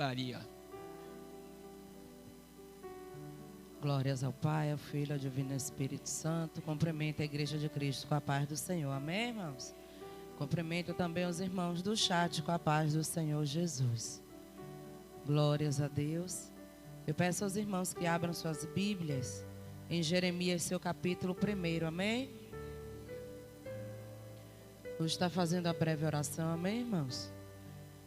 Maria. Glórias ao Pai, ao Filho, ao Divino Espírito Santo. Cumprimento a Igreja de Cristo com a paz do Senhor. Amém, irmãos? Cumprimento também os irmãos do chat com a paz do Senhor Jesus. Glórias a Deus. Eu peço aos irmãos que abram suas Bíblias em Jeremias, seu capítulo 1. Amém? Hoje está fazendo a breve oração. Amém, irmãos?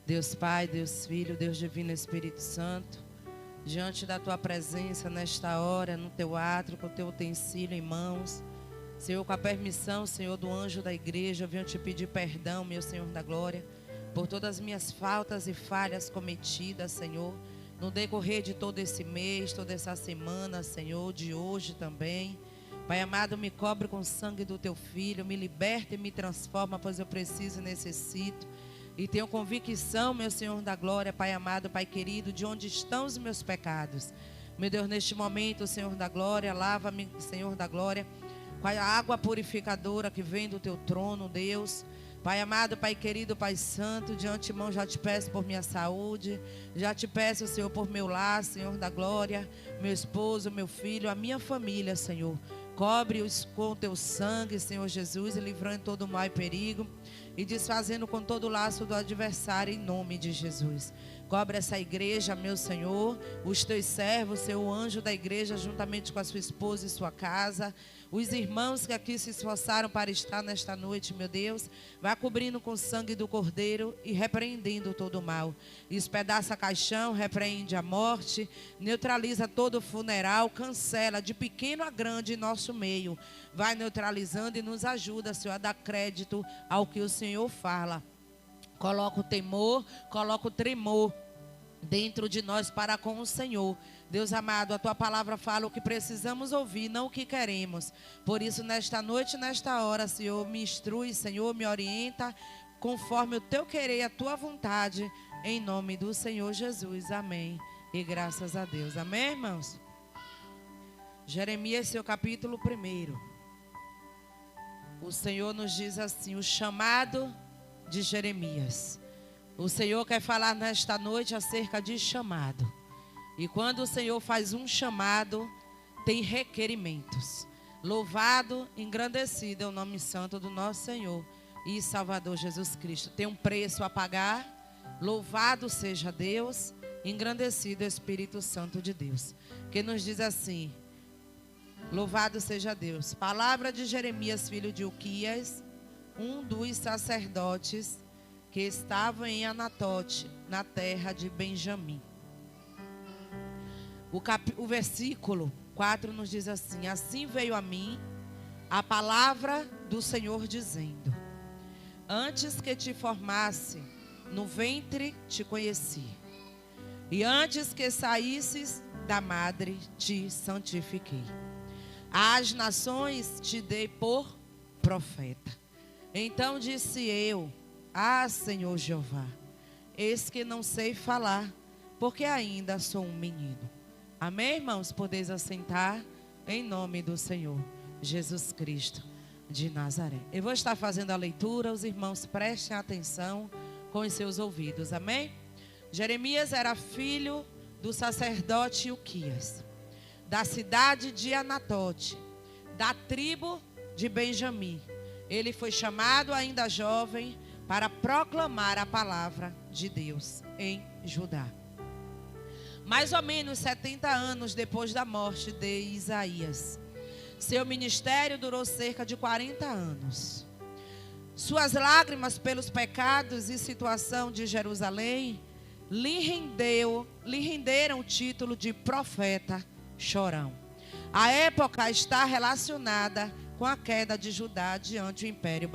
Deus Pai, Deus Filho, Deus Divino Espírito Santo, diante da tua presença nesta hora, no teu átrio, com o teu utensílio em mãos, Senhor, com a permissão, Senhor, do anjo da igreja, eu venho te pedir perdão, meu Senhor da glória, por todas as minhas faltas e falhas cometidas, Senhor, no decorrer de todo esse mês, toda essa semana, Senhor, de hoje também. Pai amado, me cobre com o sangue do teu Filho, me liberta e me transforma, pois eu preciso e necessito. E tenho convicção, meu Senhor da glória, Pai amado, Pai querido, de onde estão os meus pecados. Meu Deus, neste momento, Senhor da glória, lava-me, Senhor da glória, com a água purificadora que vem do teu trono, Deus. Pai amado, Pai querido, Pai santo, de antemão já te peço por minha saúde, já te peço, Senhor, por meu lar, Senhor da glória, meu esposo, meu filho, a minha família, Senhor. Cobre-os com o teu sangue, Senhor Jesus, e livrando todo mal e perigo, e desfazendo com todo o laço do adversário, em nome de Jesus. Cobre essa igreja, meu Senhor, os teus servos, seu anjo da igreja, juntamente com a sua esposa e sua casa, os irmãos que aqui se esforçaram para estar nesta noite, meu Deus, vai cobrindo com o sangue do Cordeiro e repreendendo todo o mal. Espedaça caixão, repreende a morte, neutraliza todo o funeral, cancela de pequeno a grande em nosso meio. Vai neutralizando e nos ajuda, Senhor, a dar crédito ao que o Senhor fala. Coloca o temor, coloca o tremor dentro de nós para com o Senhor. Deus amado, a tua palavra fala o que precisamos ouvir, não o que queremos. Por isso, nesta noite, nesta hora, Senhor, me instrui, Senhor, me orienta, conforme o teu querer e a tua vontade, em nome do Senhor Jesus. Amém. E graças a Deus. Amém, irmãos? Jeremias, seu capítulo 1. O Senhor nos diz assim, o chamado de Jeremias. O Senhor quer falar nesta noite acerca de chamado. E quando o Senhor faz um chamado, tem requerimentos. Louvado, engrandecido é o nome santo do nosso Senhor e Salvador Jesus Cristo. Tem um preço a pagar. Louvado seja Deus, engrandecido é o Espírito Santo de Deus. Que nos diz assim, louvado seja Deus. Palavra de Jeremias, filho de Uquias, um dos sacerdotes que estavam em Anatote, na terra de Benjamim. O versículo 4 nos diz assim, assim veio a mim a palavra do Senhor dizendo, antes que te formasse no ventre te conheci, e antes que saísses da madre te santifiquei. Às nações te dei por profeta. Então disse eu, Senhor Jeová, eis que não sei falar, porque ainda sou um menino. Amém, irmãos? Podeis assentar em nome do Senhor Jesus Cristo de Nazaré. Eu vou estar fazendo a leitura, os irmãos prestem atenção com os seus ouvidos. Amém? Jeremias era filho do sacerdote Uquias, da cidade de Anatote, da tribo de Benjamim. Ele foi chamado ainda jovem para proclamar a palavra de Deus em Judá. Mais ou menos 70 anos depois da morte de Isaías. Seu ministério durou cerca de 40 anos. Suas lágrimas pelos pecados e situação de Jerusalém lhe renderam o título de profeta chorão. A época está relacionada com a queda de Judá diante do Império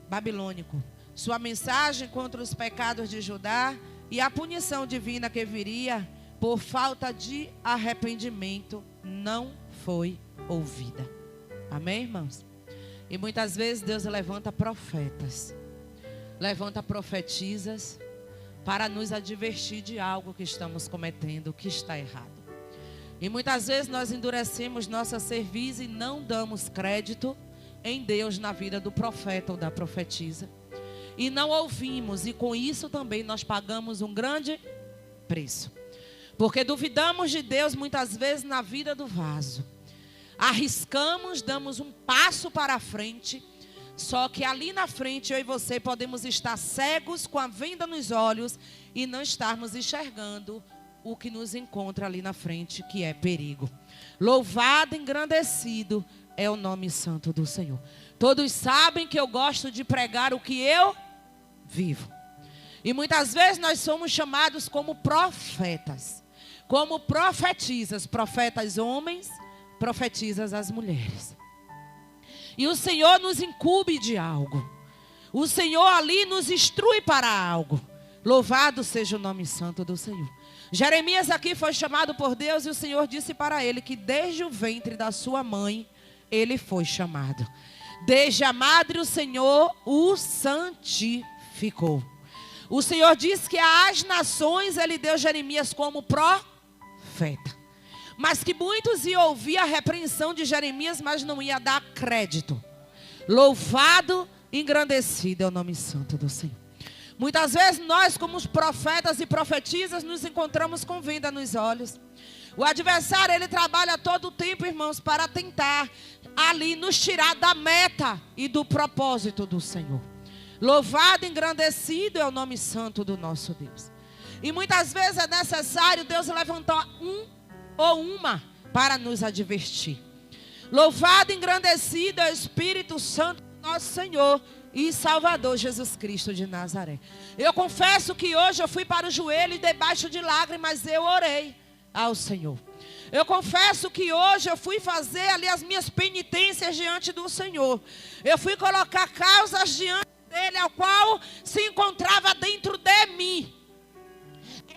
Babilônico. Sua mensagem contra os pecados de Judá e a punição divina que viria por falta de arrependimento não foi ouvida. Amém, irmãos? E muitas vezes Deus levanta profetas, levanta profetisas para nos advertir de algo que estamos cometendo, que está errado. E muitas vezes nós endurecemos nossa cerviz e não damos crédito em Deus na vida do profeta ou da profetisa. e não ouvimos, e com isso também nós pagamos um grande preço. Porque duvidamos de Deus muitas vezes na vida do vaso. Arriscamos, damos um passo para a frente, só que ali na frente eu e você podemos estar cegos com a venda nos olhos e não estarmos enxergando o que nos encontra ali na frente, que é perigo. Louvado, engrandecido é o nome santo do Senhor. Todos sabem que eu gosto de pregar o que eu vivo. E muitas vezes nós somos chamados como profetas, como profetisas, profetas homens, profetizas as mulheres. E o Senhor nos incumbe de algo. O Senhor ali nos instrui para algo. Louvado seja o nome santo do Senhor. Jeremias aqui foi chamado por Deus e o Senhor disse para ele que desde o ventre da sua mãe ele foi chamado. Desde a madre o Senhor o santificou. O Senhor disse que às nações ele deu Jeremias como profeta. Mas que muitos iam ouvir a repreensão de Jeremias, mas não ia dar crédito. Louvado, engrandecido é o nome santo do Senhor. Muitas vezes nós, como os profetas e profetisas, nos encontramos com venda nos olhos. O adversário, ele trabalha todo o tempo, irmãos, para tentar ali nos tirar da meta e do propósito do Senhor. Louvado, engrandecido é o nome santo do nosso Deus. E muitas vezes é necessário Deus levantar um ou uma para nos advertir. Louvado, engrandecido é o Espírito Santo do nosso Senhor e Salvador Jesus Cristo de Nazaré. Eu confesso que hoje eu fui para o joelho e debaixo de lágrimas eu orei ao Senhor. Eu confesso que hoje eu fui fazer ali as minhas penitências diante do Senhor. Eu fui colocar causas diante dele, ao qual se encontrava dentro de mim.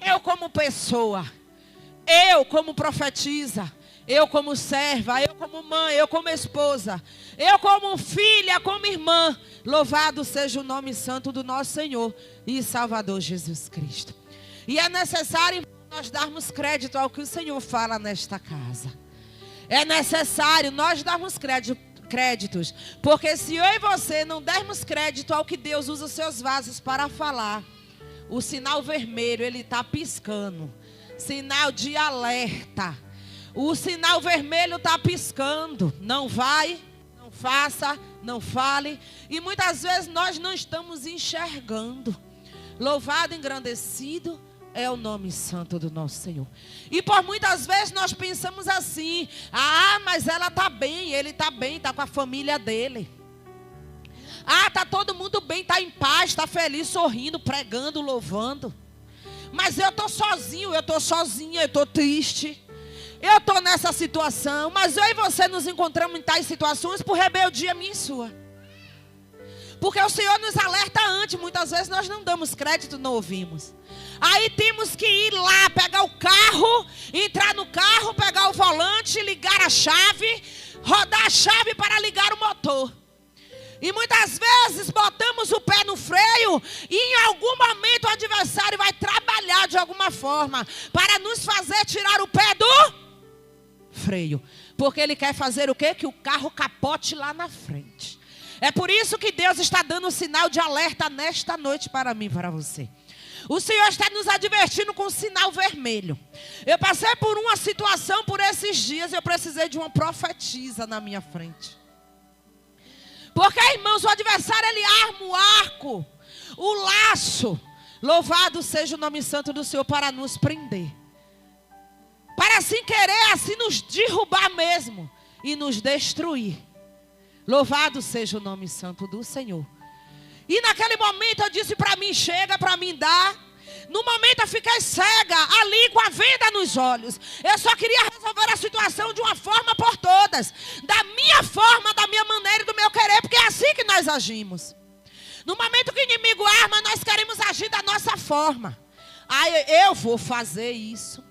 Eu como pessoa, eu como profetisa, eu como serva, eu como mãe, eu como esposa, eu como filha, como irmã. Louvado seja o nome santo do nosso Senhor e Salvador Jesus Cristo. E é necessário nós darmos crédito ao que o Senhor fala nesta casa. É necessário nós darmos créditos, porque se eu e você não dermos crédito ao que Deus usa os seus vasos para falar, o sinal vermelho ele está piscando, sinal de alerta. O sinal vermelho está piscando. Não vai, não faça, não fale. E muitas vezes nós não estamos enxergando. Louvado, engrandecido é o nome santo do nosso Senhor. E por muitas vezes nós pensamos assim: ah, mas ela está bem, ele está bem, está com a família dele. Ah, está todo mundo bem, está em paz, está feliz, sorrindo, pregando, louvando. Mas eu estou sozinho, eu estou sozinha, eu estou triste. Eu estou nessa situação, mas eu e você nos encontramos em tais situações por rebeldia minha e sua. Porque o Senhor nos alerta antes, muitas vezes nós não damos crédito, não ouvimos. Aí temos que ir lá, pegar o carro, entrar no carro, pegar o volante, ligar a chave, rodar a chave para ligar o motor. E muitas vezes botamos o pé no freio e em algum momento o adversário vai trabalhar de alguma forma para nos fazer tirar o pé do freio. Porque ele quer fazer o quê? Que o carro capote lá na frente. É por isso que Deus está dando um sinal de alerta nesta noite para mim e para você. O Senhor está nos advertindo com um sinal vermelho. Eu passei por uma situação por esses dias. Eu precisei de uma profetisa na minha frente. Porque, irmãos, o adversário ele arma o arco, o laço. Louvado seja o nome santo do Senhor para nos prender. Para assim querer, assim nos derrubar mesmo e nos destruir. Louvado seja o nome santo do Senhor. E naquele momento eu disse para mim: chega para mim dar. No momento eu fiquei cega, ali com a venda nos olhos. Eu só queria resolver a situação de uma forma por todas. Da minha forma, da minha maneira e do meu querer. Porque é assim que nós agimos. No momento que o inimigo arma, nós queremos agir da nossa forma. Aí eu vou fazer isso.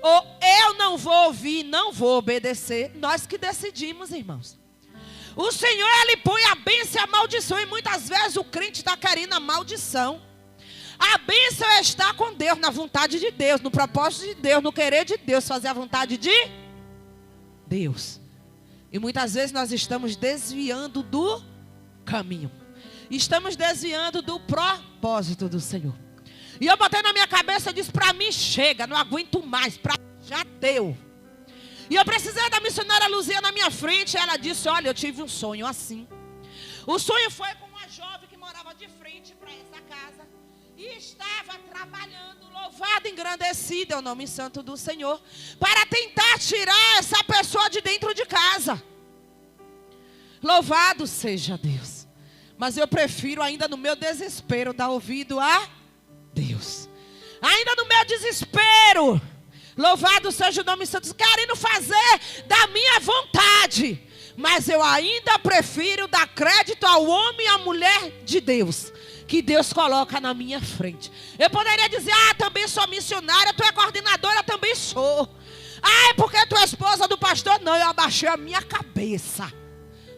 Ou eu não vou ouvir, não vou obedecer. Nós que decidimos, irmãos. O Senhor, ele põe a bênção e a maldição. E muitas vezes o crente está querendo a maldição. A bênção é estar com Deus, na vontade de Deus, no propósito de Deus, no querer de Deus, fazer a vontade de Deus. E muitas vezes nós estamos desviando do caminho. estamos desviando do propósito do Senhor. E eu botei na minha cabeça, eu disse, para mim chega, não aguento mais, para mim já deu. E eu precisei da missionária Luzia na minha frente. Ela disse, olha, eu tive um sonho assim. O sonho foi com uma jovem que morava de frente para essa casa. E estava trabalhando, louvado, engrandecido é o nome santo do Senhor, para tentar tirar essa pessoa de dentro de casa. Louvado seja Deus. Mas eu prefiro ainda no meu desespero dar ouvido a Deus. Ainda no meu desespero, louvado seja o nome santo, querendo fazer da minha vontade. Mas eu ainda prefiro dar crédito ao homem e à mulher de Deus, que Deus coloca na minha frente. Eu poderia dizer, também sou missionária, tu é coordenadora, também sou. É porque tu é esposa do pastor. Não, eu abaixei a minha cabeça.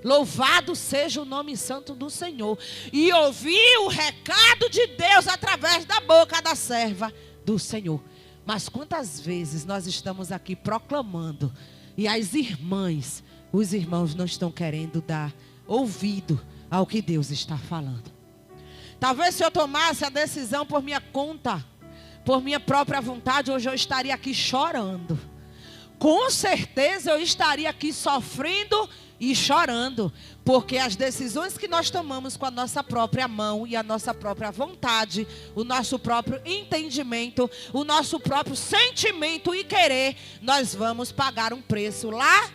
Louvado seja o nome santo do Senhor. E ouvi o recado de Deus através da boca da serva do Senhor. Mas quantas vezes nós estamos aqui proclamando e as irmãs, os irmãos não estão querendo dar ouvido ao que Deus está falando. Talvez se eu tomasse a decisão por minha conta, por minha própria vontade, hoje eu estaria aqui chorando. Com certeza eu estaria aqui sofrendo e chorando, porque as decisões que nós tomamos com a nossa própria mão e a nossa própria vontade, o nosso próprio entendimento, o nosso próprio sentimento e querer, nós vamos pagar um preço lá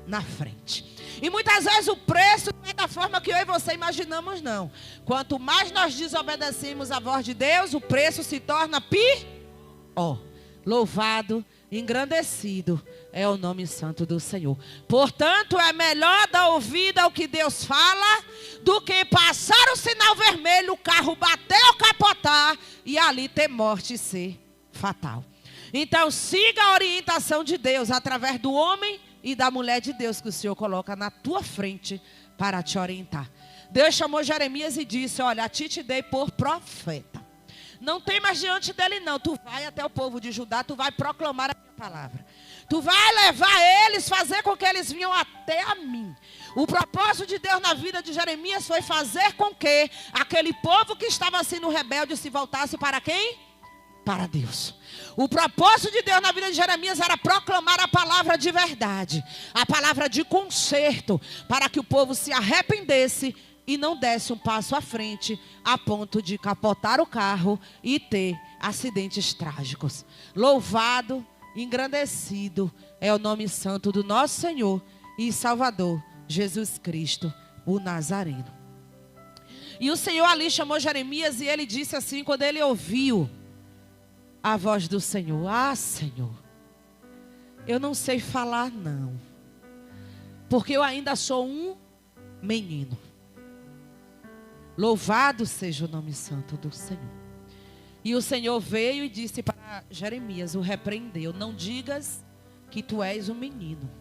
na frente. E muitas vezes o preço não é da forma que eu e você imaginamos, não. Quanto mais nós desobedecemos a voz de Deus, o preço se torna pior. Louvado, engrandecido é o nome santo do Senhor. Portanto, é melhor dar ouvido ao que Deus fala do que passar o sinal vermelho, o carro bater ou capotar e ali ter morte e ser fatal. Então, siga a orientação de Deus através do homem e da mulher de Deus que o Senhor coloca na tua frente para te orientar. Deus chamou Jeremias e disse, olha, a ti te dei por profeta. Não tem mais diante dele não. Tu vai até o povo de Judá, tu vai proclamar a minha palavra. Tu vai levar eles, fazer com que eles venham até a mim. O propósito de Deus na vida de Jeremias foi fazer com que aquele povo que estava sendo rebelde se voltasse para quem? Para Deus. O propósito de Deus na vida de Jeremias era proclamar a palavra de verdade, a palavra de conserto, para que o povo se arrependesse e não desse um passo à frente, a ponto de capotar o carro e ter acidentes trágicos. Louvado, engrandecido é o nome santo do nosso Senhor e Salvador, Jesus Cristo, o Nazareno. E o Senhor ali chamou Jeremias e ele disse assim, quando ele ouviu a voz do Senhor, Senhor, eu não sei falar não, porque eu ainda sou um menino. Louvado seja o nome santo do Senhor. E o Senhor veio e disse para Jeremias, o repreendeu, não digas que tu és um menino.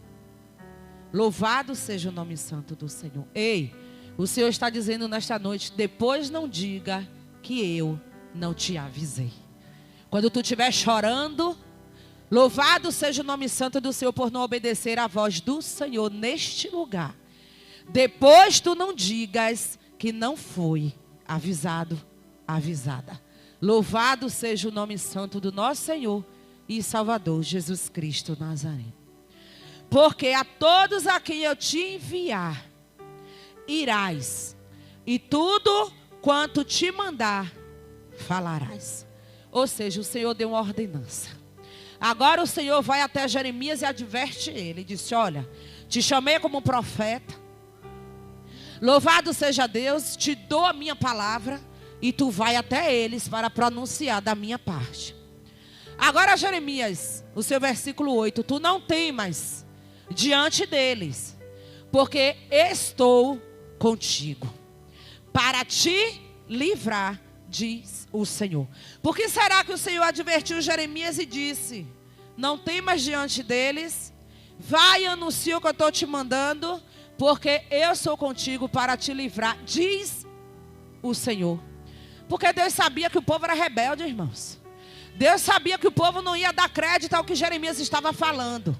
Louvado seja o nome santo do Senhor. Ei, o Senhor está dizendo nesta noite, depois não diga que eu não te avisei. Quando tu estiver chorando, louvado seja o nome santo do Senhor por não obedecer à voz do Senhor neste lugar. Depois tu não digas que não foi avisado, avisada. Louvado seja o nome santo do nosso Senhor e Salvador, Jesus Cristo Nazareno. Porque a todos a quem eu te enviar, irás, e tudo quanto te mandar, falarás. Ou seja, o Senhor deu uma ordenança. Agora o Senhor vai até Jeremias e adverte ele. Disse, olha, te chamei como profeta. Louvado seja Deus, te dou a minha palavra e tu vai até eles para pronunciar da minha parte. Agora Jeremias, o seu versículo 8, tu não temas diante deles, porque estou contigo, para te livrar, diz o Senhor. Por que será que o Senhor advertiu Jeremias e disse, não temas diante deles, vai e anuncia o que eu estou te mandando, porque eu sou contigo para te livrar, diz o Senhor. Porque Deus sabia que o povo era rebelde, irmãos. Deus sabia que o povo não ia dar crédito ao que Jeremias estava falando.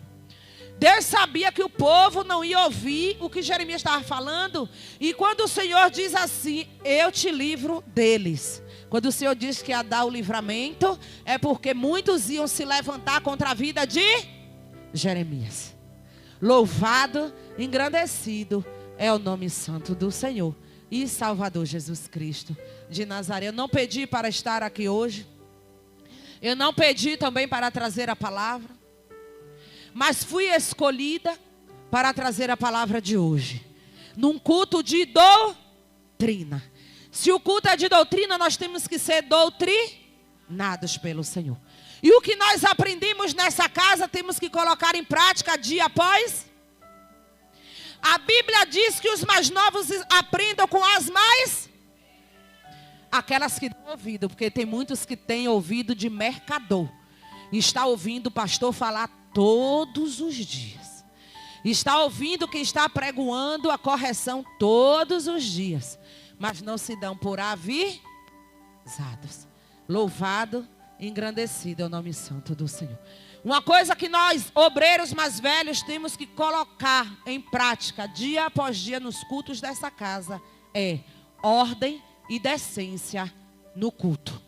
Deus sabia que o povo não ia ouvir o que Jeremias estava falando. E quando o Senhor diz assim, eu te livro deles. Quando o Senhor diz que ia dar o livramento, é porque muitos iam se levantar contra a vida de Jeremias. Louvado, engrandecido é o nome santo do Senhor e Salvador Jesus Cristo de Nazaré. Eu não pedi para estar aqui hoje. Eu não pedi também para trazer a palavra. Mas fui escolhida para trazer a palavra de hoje. Num culto de doutrina. Se o culto é de doutrina, nós temos que ser doutrinados pelo Senhor. E o que nós aprendemos nessa casa, temos que colocar em prática dia após. A Bíblia diz que os mais novos aprendam com as mais. Aquelas que dão ouvido, porque tem muitos que têm ouvido de mercador. Está ouvindo o pastor falar todos os dias. Está ouvindo quem está pregoando a correção todos os dias. Mas não se dão por avisados. Louvado, engrandecido é o nome santo do Senhor. Uma coisa que nós, obreiros mais velhos, temos que colocar em prática dia após dia nos cultos dessa casa é ordem e decência no culto.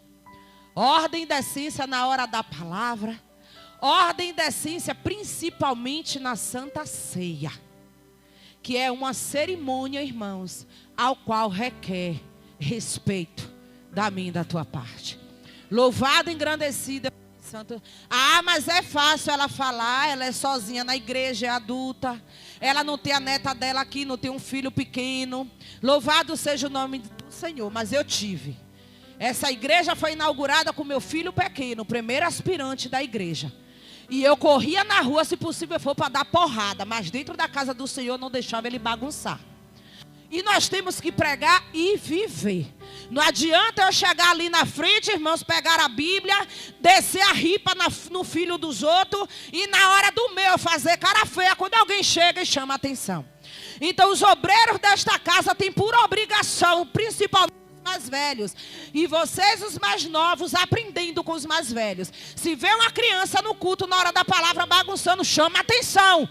Ordem e decência na hora da palavra. Ordem e decência principalmente na Santa Ceia. Que é uma cerimônia, irmãos, ao qual requer respeito da minha e da tua parte. Louvado e engrandecido Santo. Ah, mas é fácil ela falar, ela é sozinha na igreja, é adulta. Ela não tem a neta dela aqui, não tem um filho pequeno. Louvado seja o nome do Senhor, mas eu tive. Essa igreja foi inaugurada com meu filho pequeno, o primeiro aspirante da igreja. E eu corria na rua, se possível for, para dar porrada. Mas dentro da casa do Senhor não deixava ele bagunçar. E nós temos que pregar e viver. Não adianta eu chegar ali na frente, irmãos, pegar a Bíblia, descer a ripa no filho dos outros. E na hora do meu fazer cara feia, quando alguém chega e chama a atenção. Então os obreiros desta casa têm por obrigação, principalmente mais velhos, e vocês os mais novos aprendendo com os mais velhos. Se vê uma criança no culto na hora da palavra bagunçando, chama a atenção.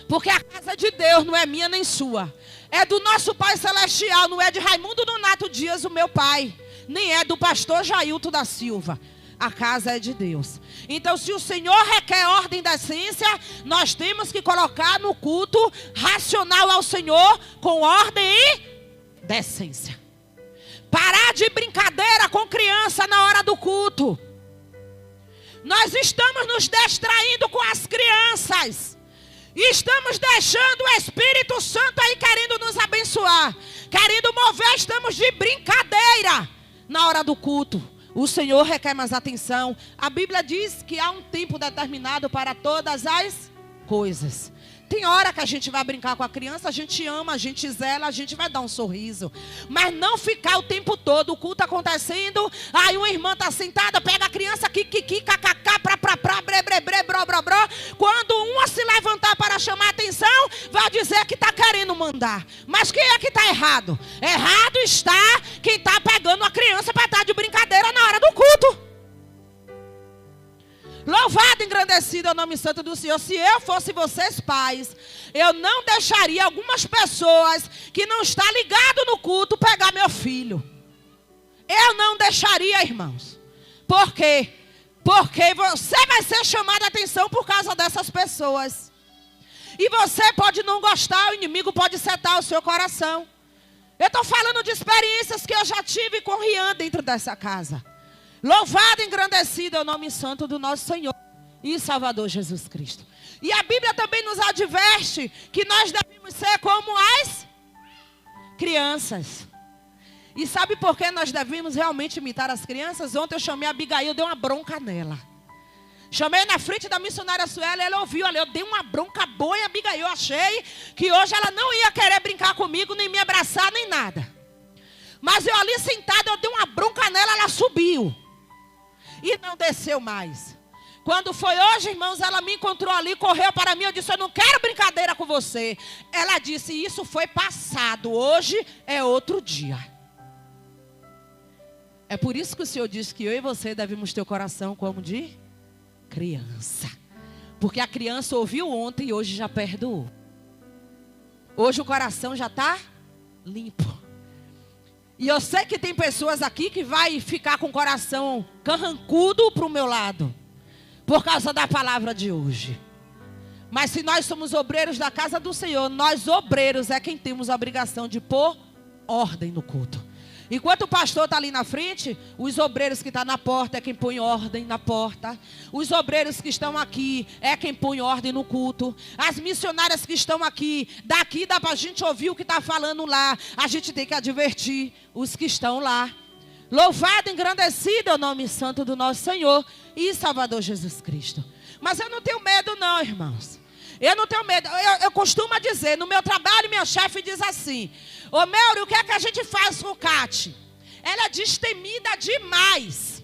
Porque a casa de Deus não é minha nem sua, é do nosso Pai Celestial. Não é de Raimundo Nonato Dias, o meu pai, nem é do pastor Jailton da Silva. A casa é de Deus. Então, se o Senhor requer ordem e decência, nós temos que colocar no culto racional ao Senhor com ordem e decência. Parar de brincadeira com criança na hora do culto. Nós estamos nos distraindo com as crianças. Estamos deixando o Espírito Santo aí querendo nos abençoar, querendo mover. Estamos de brincadeira na hora do culto. O Senhor requer mais atenção. A Bíblia diz que há um tempo determinado para todas as coisas. Tem hora que a gente vai brincar com a criança, a gente ama, a gente zela, a gente vai dar um sorriso. Mas não ficar o tempo todo, o culto acontecendo, aí uma irmã está sentada, pega a criança, kikiki, kkk, pra, bre, bro. Quando uma se levantar para chamar a atenção, vai dizer que está querendo mandar. Mas quem é que está errado? Errado está quem está pegando a criança para estar de brincadeira na hora do culto. Louvado e engrandecido é o nome santo do Senhor. Se eu fosse vocês pais, eu não deixaria algumas pessoas que não estão ligadas no culto pegar meu filho. Eu não deixaria, irmãos. Por quê? Porque você vai ser chamado a atenção por causa dessas pessoas. E você pode não gostar, o inimigo pode setar o seu coração. Eu estou falando de experiências que eu já tive com Rian dentro dessa casa. Louvado e engrandecido é o nome santo do nosso Senhor e Salvador Jesus Cristo. E a Bíblia também nos adverte que nós devemos ser como as crianças. E sabe por que nós devemos realmente imitar as crianças? Ontem eu chamei a Abigail, dei uma bronca nela. Chamei na frente da missionária Suela, ela ouviu ali, eu dei uma bronca boa em Abigail. Eu achei que hoje ela não ia querer brincar comigo, nem me abraçar, nem nada. Mas eu ali sentada, eu dei uma bronca nela, ela subiu. E não desceu mais. Quando foi hoje, irmãos, ela me encontrou ali, correu para mim. Eu disse, eu não quero brincadeira com você. Ela disse, isso foi passado. Hoje é outro dia. É por isso que o Senhor diz que eu e você devemos ter o coração como de criança. Porque a criança ouviu ontem e hoje já perdoou. Hoje o coração já está limpo. E eu sei que tem pessoas aqui que vai ficar com o coração carrancudo para o meu lado. Por causa da palavra de hoje. Mas se nós somos obreiros da casa do Senhor, nós obreiros é quem temos a obrigação de pôr ordem no culto. Enquanto o pastor está ali na frente, os obreiros que estão na porta é quem põe ordem na porta. Os obreiros que estão aqui é quem põe ordem no culto. As missionárias que estão aqui, daqui dá para a gente ouvir o que está falando lá. A gente tem que advertir os que estão lá. Louvado e engrandecido é o nome santo do nosso Senhor e Salvador Jesus Cristo. Mas eu não tenho medo não, irmãos. Eu não tenho medo. Eu costumo dizer, no meu trabalho, minha chefe diz assim: ô Melri, o que é que a gente faz com Cate? Ela é destemida demais.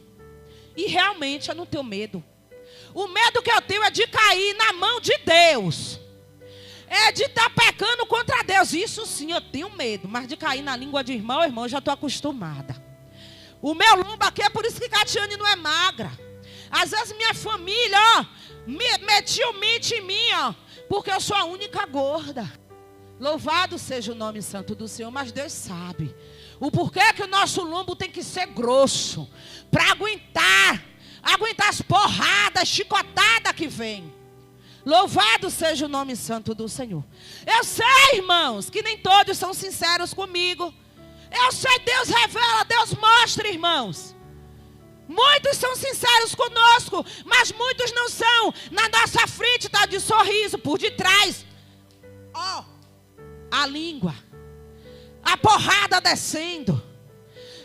E realmente eu não tenho medo. O medo que eu tenho é de cair na mão de Deus. É de estar pecando contra Deus. Isso sim eu tenho medo. Mas de cair na língua de irmão eu já estou acostumada. O meu lombo aqui é por isso que Catiane não é magra. Às vezes minha família, metia o mito em mim, porque eu sou a única gorda. Louvado seja o nome santo do Senhor, mas Deus sabe o porquê que o nosso lombo tem que ser grosso, para aguentar as porradas, chicotadas que vem. Louvado seja o nome santo do Senhor. Eu sei, irmãos, que nem todos são sinceros comigo. Eu sei, Deus revela, Deus mostra, irmãos. Muitos são sinceros conosco, mas muitos não são. Na nossa frente está de sorriso, por detrás, a língua, a porrada descendo.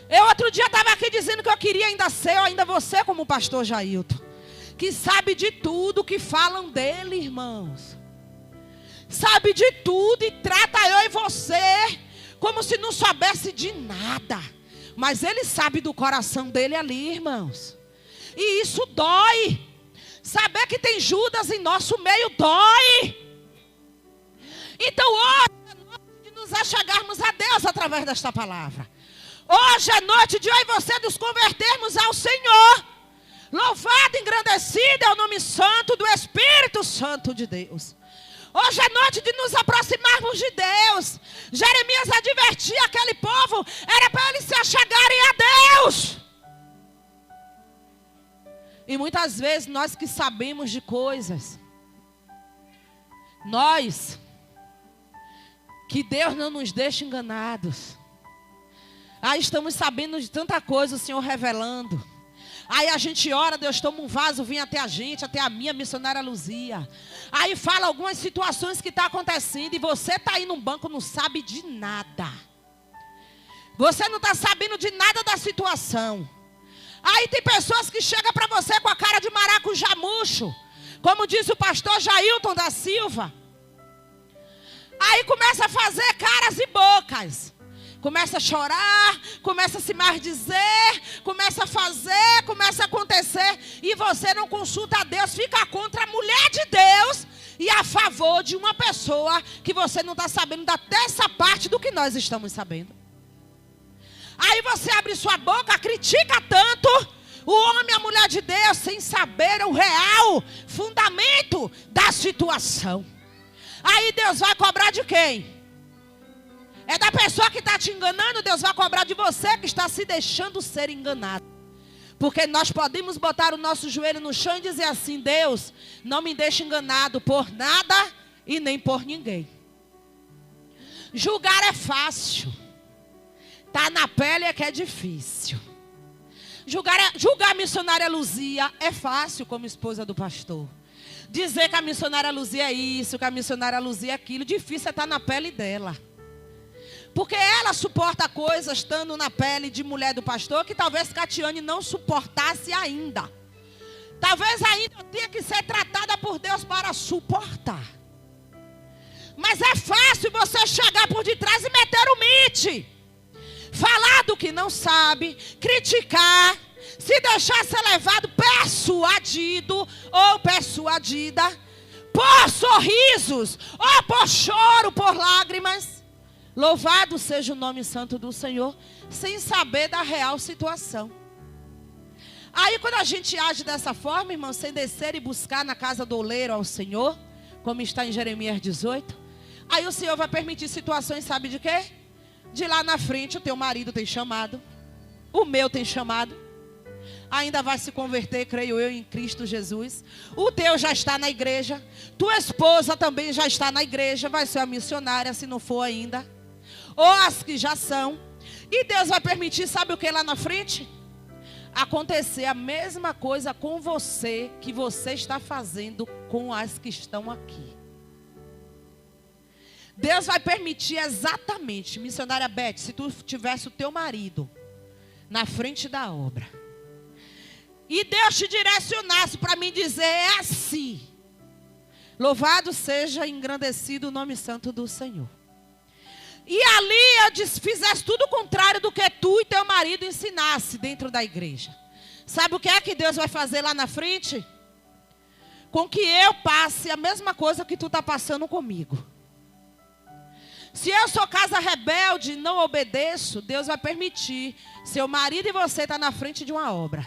Eu outro dia estava aqui dizendo que eu queria ainda você como o pastor Jailton, que sabe de tudo que falam dele, irmãos. Sabe de tudo e trata eu e você como se não soubesse de nada. Mas ele sabe do coração dele ali, irmãos. E isso dói. Saber que tem Judas em nosso meio dói. Então hoje é noite de nos achegarmos a Deus através desta palavra. Hoje é noite de eu e você nos convertermos ao Senhor. Louvado e engrandecido é o nome santo do Espírito Santo de Deus. Hoje é noite de nos aproximarmos de Deus. Jeremias advertia aquele povo, era para eles se achegarem a Deus. E muitas vezes nós que sabemos de coisas, nós que Deus não nos deixa enganados. Aí estamos sabendo de tanta coisa, o Senhor revelando. Aí a gente ora, Deus toma um vaso, vem até a gente, até a minha missionária Luzia. Aí fala algumas situações que estão acontecendo e você está aí num banco, não sabe de nada. Você não está sabendo de nada da situação. Aí tem pessoas que chegam para você com a cara de maracujá murcho, como disse o pastor Jailton da Silva. Aí começa a fazer caras e bocas. Começa a chorar, começa a se maldizer, começa a fazer, começa a acontecer. E você não consulta a Deus, fica contra a mulher de Deus e a favor de uma pessoa que você não está sabendo da terça parte do que nós estamos sabendo. Aí você abre sua boca, critica tanto o homem e a mulher de Deus sem saber o real fundamento da situação. Aí Deus vai cobrar de quem? É da pessoa que está te enganando, Deus vai cobrar de você que está se deixando ser enganado. Porque nós podemos botar o nosso joelho no chão e dizer assim: Deus, não me deixe enganado por nada e nem por ninguém. Julgar é fácil. Tá na pele é que é difícil. Julgar a missionária Luzia é fácil como esposa do pastor. Dizer que a missionária Luzia é isso, que a missionária Luzia é aquilo, difícil é estar na pele dela. Porque ela suporta coisas estando na pele de mulher do pastor que talvez Catiane não suportasse ainda. Talvez ainda eu tenha que ser tratada por Deus para suportar. Mas é fácil você chegar por detrás e meter o mite. Falar do que não sabe, criticar, se deixar ser levado persuadido ou persuadida, por sorrisos ou por choro, por lágrimas. Louvado seja o nome santo do Senhor, sem saber da real situação. Aí quando a gente age dessa forma, irmão, sem descer e buscar na casa do oleiro ao Senhor, como está em Jeremias 18, aí o Senhor vai permitir situações, sabe de quê? De lá na frente o teu marido tem chamado, o meu tem chamado, ainda vai se converter, creio eu, em Cristo Jesus. O teu já está na igreja, tua esposa também já está na igreja, vai ser a missionária se não for ainda, ou as que já são. E Deus vai permitir, sabe o que lá na frente? Acontecer a mesma coisa com você que você está fazendo com as que estão aqui. Deus vai permitir exatamente, missionária Beth, se tu tivesse o teu marido na frente da obra, e Deus te direcionasse para mim dizer, é assim. Louvado seja, engrandecido o nome santo do Senhor. E ali eu fizesse tudo o contrário do que tu e teu marido ensinasse dentro da igreja. Sabe o que é que Deus vai fazer lá na frente? Com que eu passe a mesma coisa que tu está passando comigo. Se eu sou casa rebelde e não obedeço, Deus vai permitir seu marido e você estar na frente de uma obra.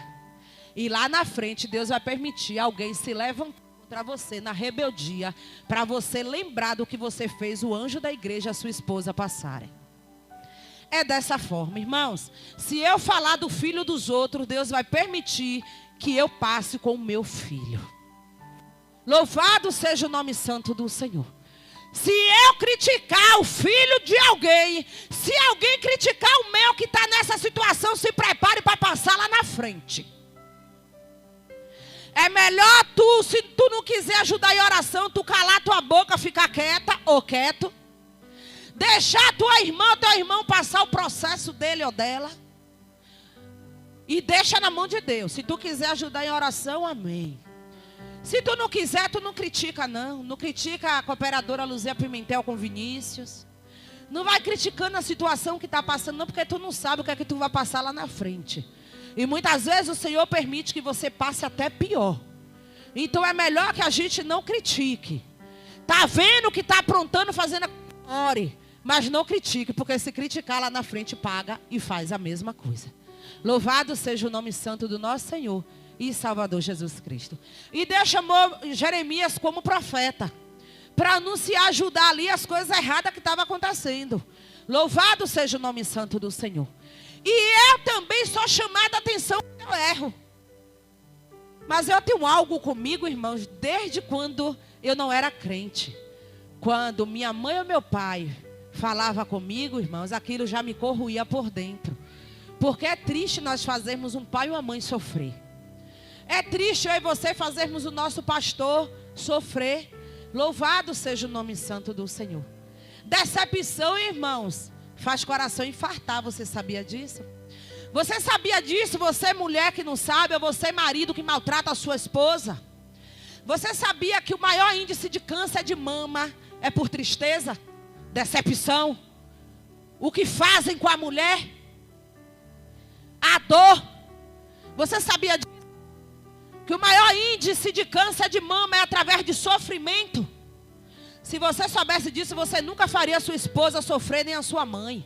E lá na frente Deus vai permitir alguém se levantar contra você na rebeldia, para você lembrar do que você fez o anjo da igreja e a sua esposa passarem. É dessa forma, irmãos. Se eu falar do filho dos outros, Deus vai permitir que eu passe com o meu filho. Louvado seja o nome santo do Senhor. Se eu criticar o filho de alguém, se alguém criticar o meu que está nessa situação, se prepare para passar lá na frente. É melhor tu, se tu não quiser ajudar em oração, tu calar tua boca, ficar quieta ou quieto. Deixar tua irmã ou teu irmão passar o processo dele ou dela. E deixa na mão de Deus. Se tu quiser ajudar em oração, amém. Se tu não quiser, tu não critica não. Não critica a cooperadora Luzia Pimentel com Vinícius. Não vai criticando a situação que está passando, não, porque tu não sabe o que é que tu vai passar lá na frente. E muitas vezes o Senhor permite que você passe até pior. Então é melhor que a gente não critique. Está vendo que está aprontando, fazendo, ore. Mas não critique, porque se criticar lá na frente, paga e faz a mesma coisa. Louvado seja o nome santo do nosso Senhor e Salvador Jesus Cristo. E Deus chamou Jeremias como profeta, para anunciar, ajudar ali as coisas erradas que estavam acontecendo. Louvado seja o nome santo do Senhor. E eu também sou chamada a atenção quando eu erro. Mas eu tenho algo comigo, irmãos, desde quando eu não era crente. Quando minha mãe ou meu pai falava comigo, irmãos, aquilo já me corroía por dentro. Porque é triste nós fazermos um pai e uma mãe sofrer. É triste eu e você fazermos o nosso pastor sofrer. Louvado seja o nome santo do Senhor. Decepção, irmãos, faz coração infartar, você sabia disso? Você sabia disso, você mulher que não sabe, ou você marido que maltrata a sua esposa? Você sabia que o maior índice de câncer de mama é por tristeza, decepção? O que fazem com a mulher? A dor. Você sabia disso? Que o maior índice de câncer de mama é através de sofrimento? Se você soubesse disso, você nunca faria a sua esposa sofrer, nem a sua mãe.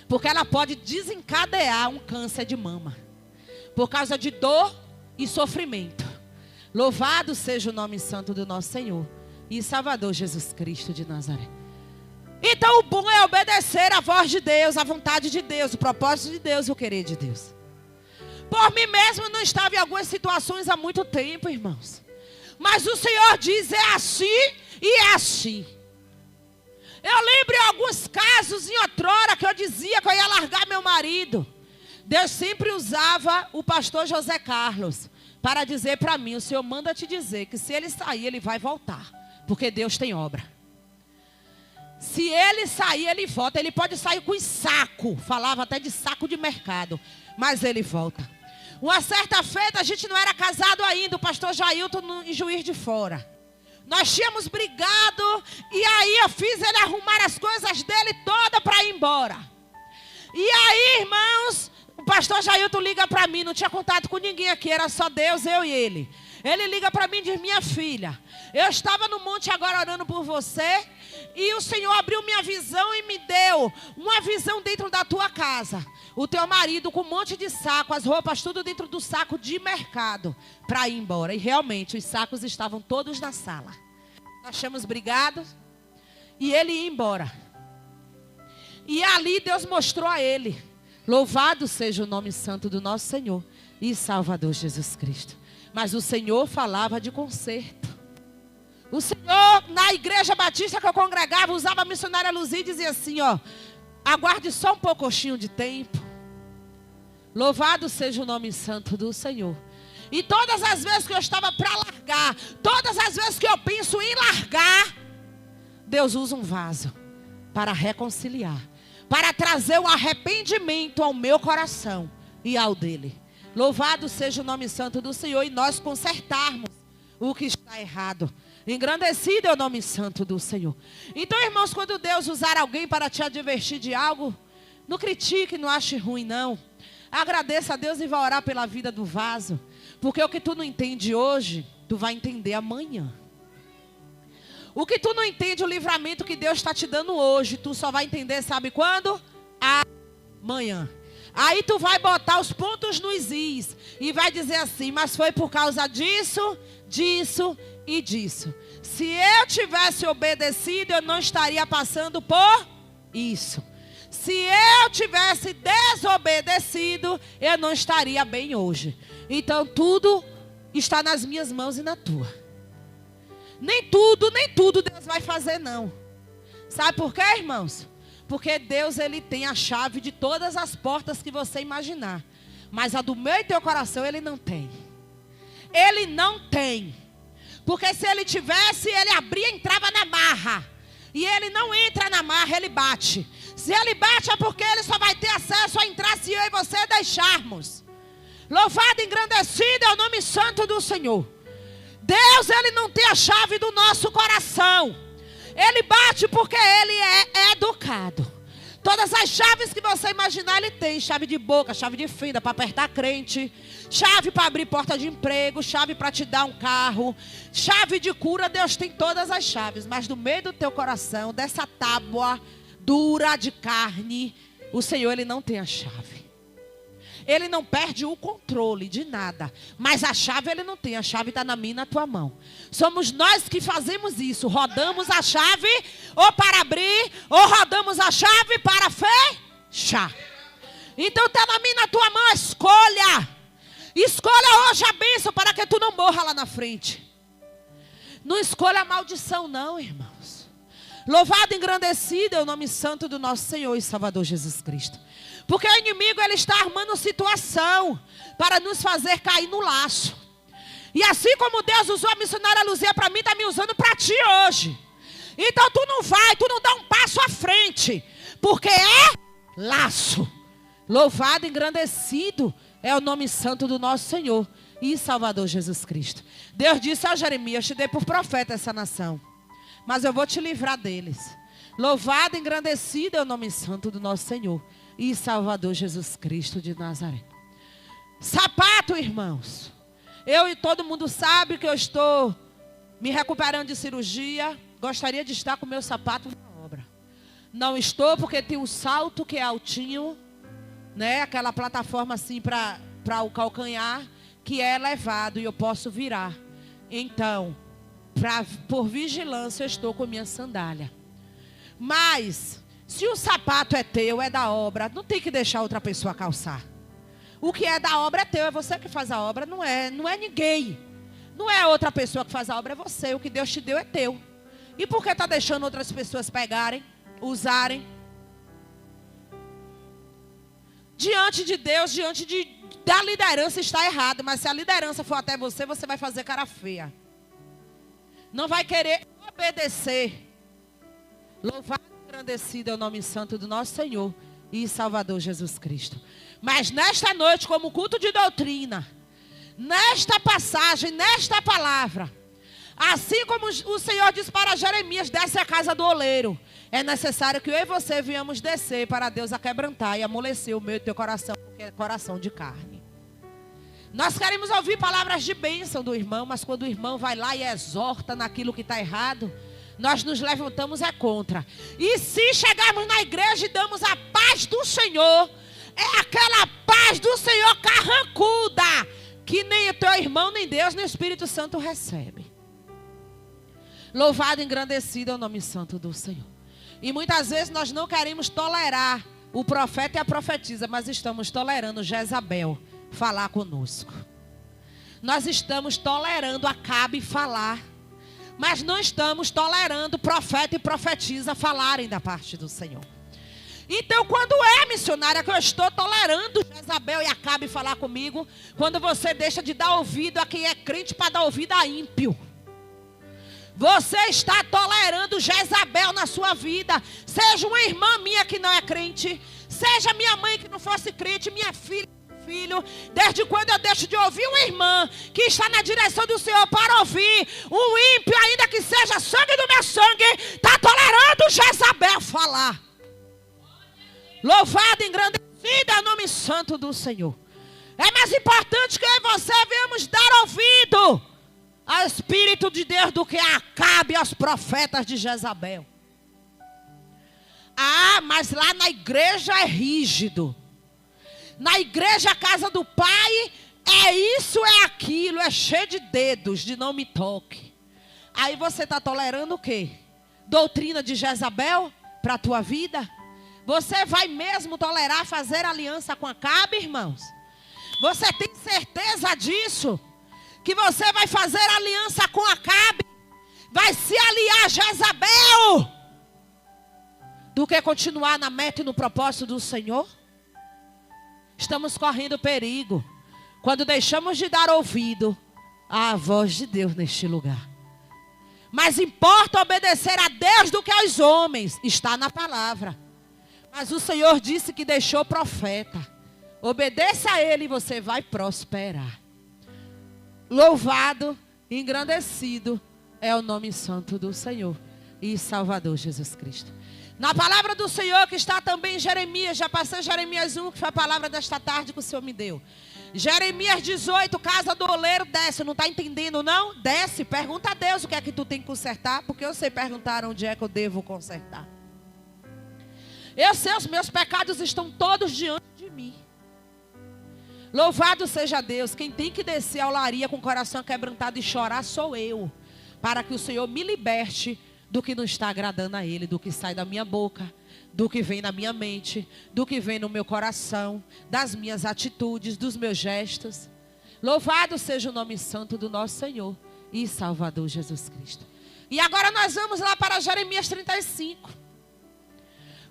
Porque ela pode desencadear um câncer de mama. Por causa de dor e sofrimento. Louvado seja o nome santo do nosso Senhor e Salvador Jesus Cristo de Nazaré. Então o bom é obedecer à voz de Deus, à vontade de Deus, o propósito de Deus, o querer de Deus. Por mim mesmo não estava em algumas situações há muito tempo, irmãos. Mas o Senhor diz, é assim e é assim. Eu lembro em alguns casos, em outrora, que eu dizia que eu ia largar meu marido. Deus sempre usava o pastor José Carlos para dizer para mim, o Senhor manda te dizer que se ele sair, ele vai voltar. Porque Deus tem obra. Se ele sair, ele volta. Ele pode sair com saco. Falava até de saco de mercado. Mas ele volta. Uma certa feita, a gente não era casado ainda. O pastor Jailton em Juiz de Fora. Nós tínhamos brigado. E aí eu fiz ele arrumar as coisas dele toda para ir embora. E aí, irmãos, o pastor Jailton liga para mim. Não tinha contato com ninguém aqui. Era só Deus, eu e ele. Ele liga para mim e diz: minha filha, eu estava no monte agora orando por você, e o Senhor abriu minha visão e me deu uma visão dentro da tua casa. O teu marido com um monte de saco, as roupas tudo dentro do saco de mercado, para ir embora. E realmente os sacos estavam todos na sala. Nós tínhamos brigado e ele ia embora. E ali Deus mostrou a ele: louvado seja o nome santo do nosso Senhor e Salvador Jesus Cristo. Mas o Senhor falava de conserto. O Senhor, na igreja batista que eu congregava, usava a missionária Luzia e dizia assim: ó, aguarde só um pouquinho de tempo. Louvado seja o nome santo do Senhor. E todas as vezes que eu estava para largar, todas as vezes que eu penso em largar, Deus usa um vaso para reconciliar, para trazer o arrependimento ao meu coração e ao dele. Louvado seja o nome santo do Senhor, e nós consertarmos o que está errado. Engrandecido é o nome santo do Senhor. Então, irmãos, quando Deus usar alguém para te advertir de algo, não critique, não ache ruim, não. Agradeça a Deus e vá orar pela vida do vaso. Porque o que tu não entende hoje, tu vai entender amanhã. O que tu não entende, o livramento que Deus está te dando hoje, tu só vai entender, sabe quando? Amanhã. Aí tu vai botar os pontos nos is e vai dizer assim: mas foi por causa disso, disso e disso. Se eu tivesse obedecido, eu não estaria passando por isso. Se eu tivesse desobedecido, eu não estaria bem hoje. Então tudo está nas minhas mãos e na tua. Nem tudo Deus vai fazer, não. Sabe por quê, irmãos? Porque Deus, Ele tem a chave de todas as portas que você imaginar. Mas a do meu e teu coração Ele não tem. Ele não tem. Porque se Ele tivesse, Ele abria e entrava na marra. E Ele não entra na marra, Ele bate. Se Ele bate é porque Ele só vai ter acesso a entrar se eu e você deixarmos. Louvado e engrandecido é o nome santo do Senhor. Deus, Ele não tem a chave do nosso coração. Ele bate porque Ele é educado. Todas as chaves que você imaginar Ele tem. Chave de boca, chave de fenda para apertar crente, chave para abrir porta de emprego, chave para te dar um carro, chave de cura. Deus tem todas as chaves. Mas no meio do teu coração, dessa tábua dura de carne, o Senhor, Ele não tem a chave. Ele não perde o controle de nada. Mas a chave Ele não tem. A chave está na minha e na tua mão. Somos nós que fazemos isso. Rodamos a chave ou para abrir, ou rodamos a chave para fechar. Então está na minha e na tua mão. Escolha. Escolha hoje a bênção para que tu não morra lá na frente. Não escolha a maldição, não, irmãos. Louvado e engrandecido é o nome santo do nosso Senhor e Salvador Jesus Cristo. Porque o inimigo, ele está armando situação para nos fazer cair no laço. E assim como Deus usou a missionária Luzia para mim, está me usando para ti hoje. Então tu não dá um passo à frente, porque é laço. Louvado e engrandecido é o nome santo do nosso Senhor e Salvador Jesus Cristo. Deus disse a Jeremias: te dei por profeta essa nação, mas eu vou te livrar deles. Louvado e engrandecido é o nome santo do nosso Senhor e Salvador Jesus Cristo de Nazaré. Sapato, irmãos. Eu e todo mundo sabe que eu estou me recuperando de cirurgia. Gostaria de estar com meu sapato na obra. Não estou porque tem um salto que é altinho, né? Aquela plataforma assim para o calcanhar, que é elevado e eu posso virar. Então, por vigilância, eu estou com minha sandália. Mas se o sapato é teu, é da obra, não tem que deixar outra pessoa calçar. O que é da obra é teu, é você que faz a obra, não é ninguém. Não é outra pessoa que faz a obra, é você. O que Deus te deu é teu. E por que está deixando outras pessoas pegarem, usarem? Diante de Deus, da liderança está errado. Mas se a liderança for até você, você vai fazer cara feia. Não vai querer obedecer. Louvado e engrandecido é o nome santo do nosso Senhor e Salvador Jesus Cristo. Mas nesta noite, como culto de doutrina, nesta passagem, nesta palavra, assim como o Senhor disse para Jeremias: desce a casa do oleiro, é necessário que eu e você venhamos descer para Deus aquebrantar e amolecer o meu e teu coração, porque é coração de carne. Nós queremos ouvir palavras de bênção do irmão, mas quando o irmão vai lá e exorta naquilo que está errado, nós nos levantamos contra. E se chegarmos na igreja e damos a paz do Senhor, é aquela paz do Senhor carrancuda, que nem o teu irmão, nem Deus, nem o Espírito Santo recebe. Louvado e engrandecido é o nome santo do Senhor. E muitas vezes nós não queremos tolerar o profeta e a profetisa, mas estamos tolerando Jezabel falar conosco. Nós estamos tolerando Acabe falar, mas não estamos tolerando profeta e profetisa falarem da parte do Senhor. Então, quando é missionária que eu estou tolerando Jezabel e Acabe falar comigo, quando você deixa de dar ouvido a quem é crente para dar ouvido a ímpio. Você está tolerando Jezabel na sua vida. Seja uma irmã minha que não é crente, seja minha mãe que não fosse crente, minha filha, filho. Desde quando eu deixo de ouvir uma irmã que está na direção do Senhor para ouvir um ímpio, ainda que seja sangue do meu sangue, está tolerando Jezabel falar. Louvado e engrandecido é o nome santo do Senhor. É mais importante que eu e você venhamos dar ouvido ao Espírito de Deus do que Acabe aos profetas de Jezabel. Ah, mas lá na igreja é rígido. Na igreja, a casa do Pai, é isso, é aquilo, é cheio de dedos, de não me toque. Aí você está tolerando o quê? Doutrina de Jezabel para a tua vida? Você vai mesmo tolerar fazer aliança com Acabe, irmãos? Você tem certeza disso? Que você vai fazer aliança com Acabe? Vai se aliar a Jezabel? Do que continuar na meta e no propósito do Senhor? Estamos correndo perigo quando deixamos de dar ouvido à voz de Deus neste lugar. Mas importa obedecer a Deus do que aos homens. Está na palavra. Mas o Senhor disse que deixou profeta. Obedeça a Ele e você vai prosperar. Louvado, engrandecido é o nome santo do Senhor e Salvador Jesus Cristo. Na palavra do Senhor que está também em Jeremias, já passei Jeremias 1, que foi a palavra desta tarde que o Senhor me deu. Jeremias 18, casa do oleiro, desce. Não está entendendo não? Desce, pergunta a Deus o que é que tu tem que consertar, porque eu sei perguntar onde é que eu devo consertar. Eu sei, os meus pecados estão todos diante de mim. Louvado seja Deus. Quem tem que descer a olaria com o coração quebrantado e chorar sou eu, para que o Senhor me liberte do que não está agradando a Ele, do que sai da minha boca, do que vem na minha mente, do que vem no meu coração, das minhas atitudes, dos meus gestos. Louvado seja o nome santo do nosso Senhor e Salvador Jesus Cristo. E agora nós vamos lá para Jeremias 35.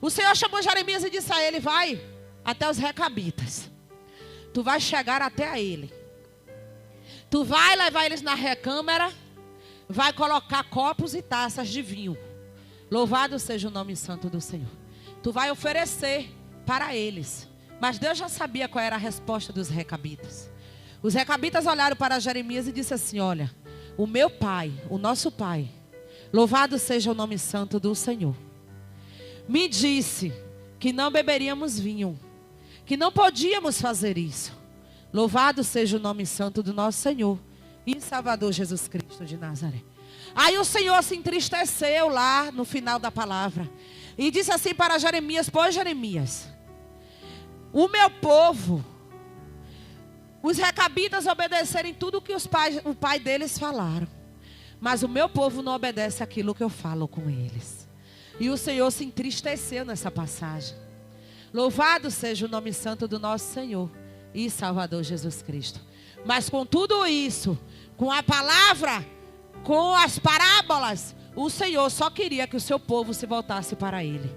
O Senhor chamou Jeremias e disse a ele: vai até os recabitas. Tu vai chegar até a ele. Tu vai levar eles na recâmara. Vai colocar copos e taças de vinho. Louvado seja o nome santo do Senhor. Tu vai oferecer para eles. Mas Deus já sabia qual era a resposta dos recabitas. Os recabitas olharam para Jeremias e disseram assim: olha, o meu pai, o nosso pai, louvado seja o nome santo do Senhor, me disse que não beberíamos vinho, que não podíamos fazer isso. Louvado seja o nome santo do nosso Senhor e Salvador Jesus Cristo de Nazaré. Aí o Senhor se entristeceu lá no final da palavra e disse assim para Jeremias: pois Jeremias, o meu povo, os recabitas obedecerem tudo que o pai deles falaram, mas o meu povo não obedece aquilo que eu falo com eles. E o Senhor se entristeceu nessa passagem. Louvado seja o nome santo do nosso Senhor e Salvador Jesus Cristo. Mas com tudo isso, com a palavra, com as parábolas, o Senhor só queria que o seu povo se voltasse para Ele.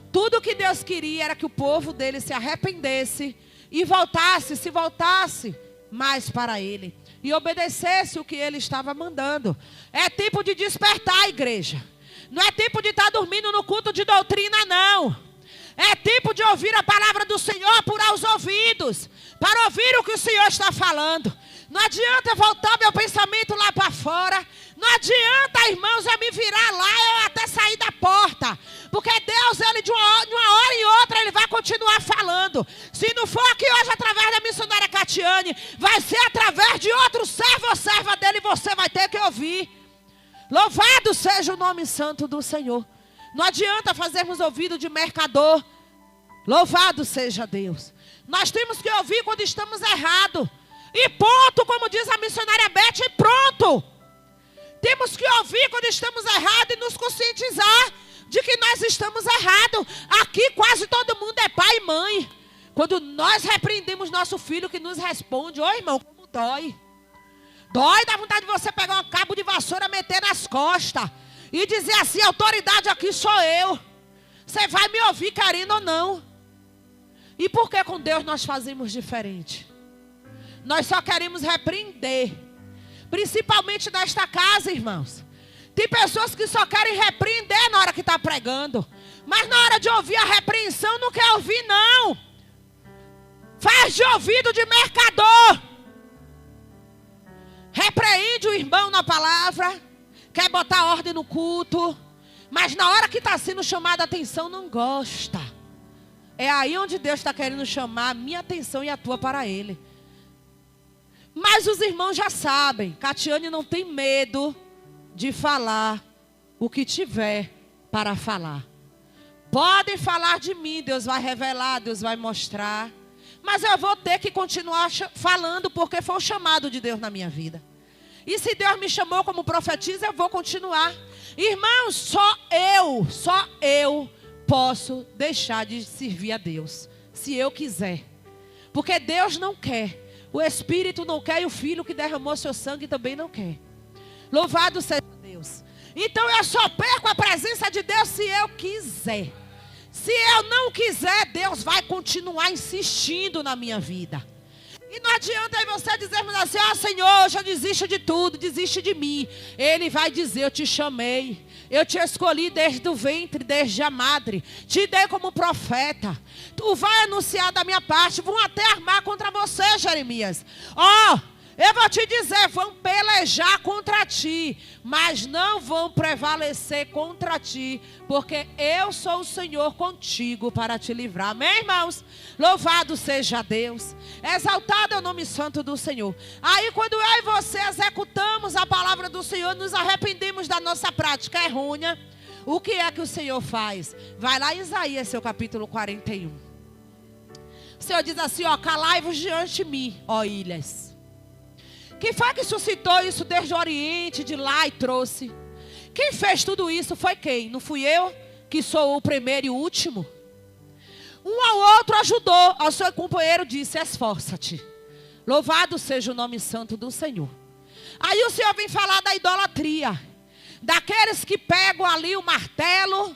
Tudo que Deus queria era que o povo dele se arrependesse e se voltasse mais para Ele e obedecesse o que Ele estava mandando. É tempo de despertar, igreja. Não é tempo de estar dormindo no culto de doutrina, não. É tempo de ouvir a palavra do Senhor, apurar os ouvidos, para ouvir o que o Senhor está falando. Não adianta voltar meu pensamento lá para fora. Não adianta, irmãos, eu me virar lá, eu até sair da porta. Porque Deus, ele de uma hora em outra, ele vai continuar falando. Se não for aqui hoje através da missionária Catiane, vai ser através de outro servo ou serva dele e você vai ter que ouvir. Louvado seja o nome santo do Senhor. Não adianta fazermos ouvido de mercador. Louvado seja Deus. Nós temos que ouvir quando estamos errados. E ponto, como diz a missionária Beth, e pronto. Temos que ouvir quando estamos errados e nos conscientizar de que nós estamos errados. Aqui quase todo mundo é pai e mãe. Quando nós repreendemos nosso filho que nos responde, ô irmão, como dói. Dói, dá vontade de você pegar um cabo de vassoura, meter nas costas e dizer assim, a autoridade aqui sou eu. Você vai me ouvir querendo ou não. E por que com Deus nós fazemos diferente? Nós só queremos repreender. Principalmente nesta casa, irmãos. Tem pessoas que só querem repreender na hora que está pregando. Mas na hora de ouvir a repreensão não quer ouvir não. Faz de ouvido de mercador. Repreende o irmão na palavra. Quer botar ordem no culto. Mas na hora que está sendo chamada a atenção não gosta. É aí onde Deus está querendo chamar a minha atenção e a tua para Ele. Mas os irmãos já sabem. Catiane não tem medo de falar o que tiver para falar. Podem falar de mim. Deus vai revelar, Deus vai mostrar. Mas eu vou ter que continuar falando porque foi o chamado de Deus na minha vida. E se Deus me chamou como profetisa, eu vou continuar. Irmãos, só eu posso deixar de servir a Deus. Se eu quiser. Porque Deus não quer. O Espírito não quer e o Filho que derramou seu sangue também não quer. Louvado seja Deus. Então eu só perco a presença de Deus se eu quiser. Se eu não quiser, Deus vai continuar insistindo na minha vida. E não adianta aí você dizermos assim, Senhor, eu já desisto de tudo, desiste de mim. Ele vai dizer, eu te chamei. Eu te escolhi desde o ventre, desde a madre. Te dei como profeta. Tu vai anunciar da minha parte. Vão até armar contra você, Jeremias. Eu vou te dizer, vão pelejar contra ti, mas não vão prevalecer contra ti, porque eu sou o Senhor contigo para te livrar. Amém, irmãos? Louvado seja Deus. Exaltado é o nome santo do Senhor. Aí quando eu e você executamos a palavra do Senhor, nos arrependemos da nossa prática errônea, o que é que o Senhor faz? Vai lá em Isaías, seu capítulo 41. O Senhor diz assim, calai-vos diante de mim, ó ilhas. Quem foi que suscitou isso desde o Oriente, de lá e trouxe? Quem fez tudo isso foi quem? Não fui eu, que sou o primeiro e o último? Um ao outro ajudou, ao seu companheiro disse, esforça-te. Louvado seja o nome santo do Senhor. Aí o Senhor vem falar da idolatria. Daqueles que pegam ali o martelo,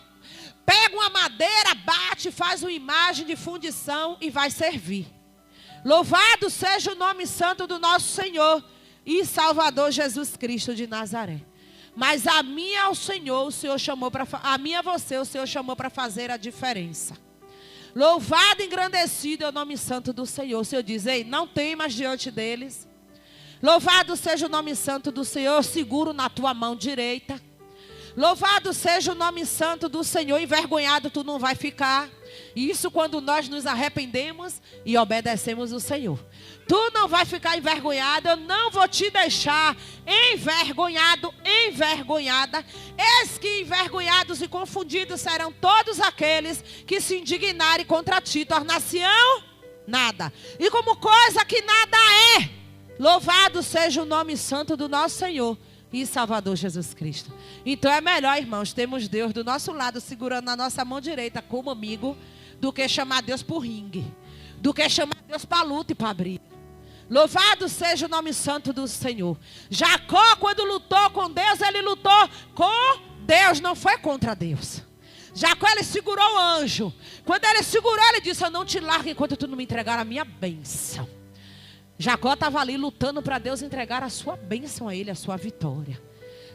pegam a madeira, bate, faz uma imagem de fundição e vai servir. Louvado seja o nome santo do nosso Senhor e Salvador Jesus Cristo de Nazaré. Mas a mim e ao Senhor, o Senhor chamou para a mim e a você, o Senhor chamou para fazer a diferença. Louvado e engrandecido é o nome santo do Senhor. O Senhor diz, ei, não temas diante deles. Louvado seja o nome santo do Senhor, seguro na tua mão direita. Louvado seja o nome santo do Senhor, envergonhado tu não vai ficar. Isso quando nós nos arrependemos e obedecemos o Senhor. Tu não vai ficar envergonhado, eu não vou te deixar envergonhado, envergonhada. Eis que envergonhados e confundidos serão todos aqueles que se indignarem contra ti, tornar-se-ão nada. E como coisa que nada é, louvado seja o nome santo do nosso Senhor e Salvador Jesus Cristo. Então é melhor, irmãos, termos Deus do nosso lado, segurando na nossa mão direita como amigo, do que chamar Deus para o ringue, do que chamar Deus para a luta e para a briga. Louvado seja o nome santo do Senhor. Jacó, quando lutou com Deus, ele lutou com Deus, não foi contra Deus. Jacó, ele segurou o anjo. Quando ele segurou, ele disse, eu não te largo enquanto tu não me entregar a minha bênção. Jacó estava ali lutando para Deus entregar a sua bênção a ele, a sua vitória.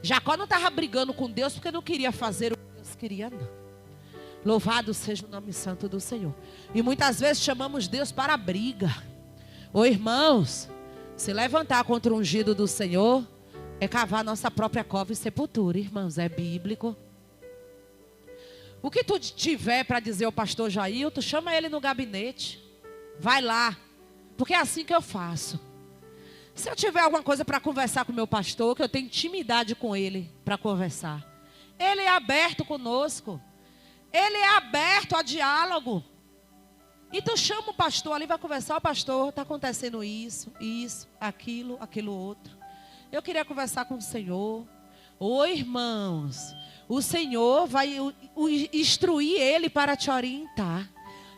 Jacó não estava brigando com Deus porque não queria fazer o que Deus queria, não. Louvado seja o nome santo do Senhor. E muitas vezes chamamos Deus para a briga. Ô irmãos, se levantar contra o ungido do Senhor é cavar nossa própria cova e sepultura, irmãos, é bíblico. O que tu tiver para dizer ao pastor Jair, tu chama ele no gabinete. Vai lá. Porque é assim que eu faço. Se eu tiver alguma coisa para conversar com o meu pastor, que eu tenho intimidade com ele para conversar. Ele é aberto conosco. Ele é aberto a diálogo. Então chama o pastor ali, vai conversar. O pastor, está acontecendo isso, aquilo outro. Eu queria conversar com o Senhor. Oi, irmãos. O Senhor vai instruir ele para te orientar.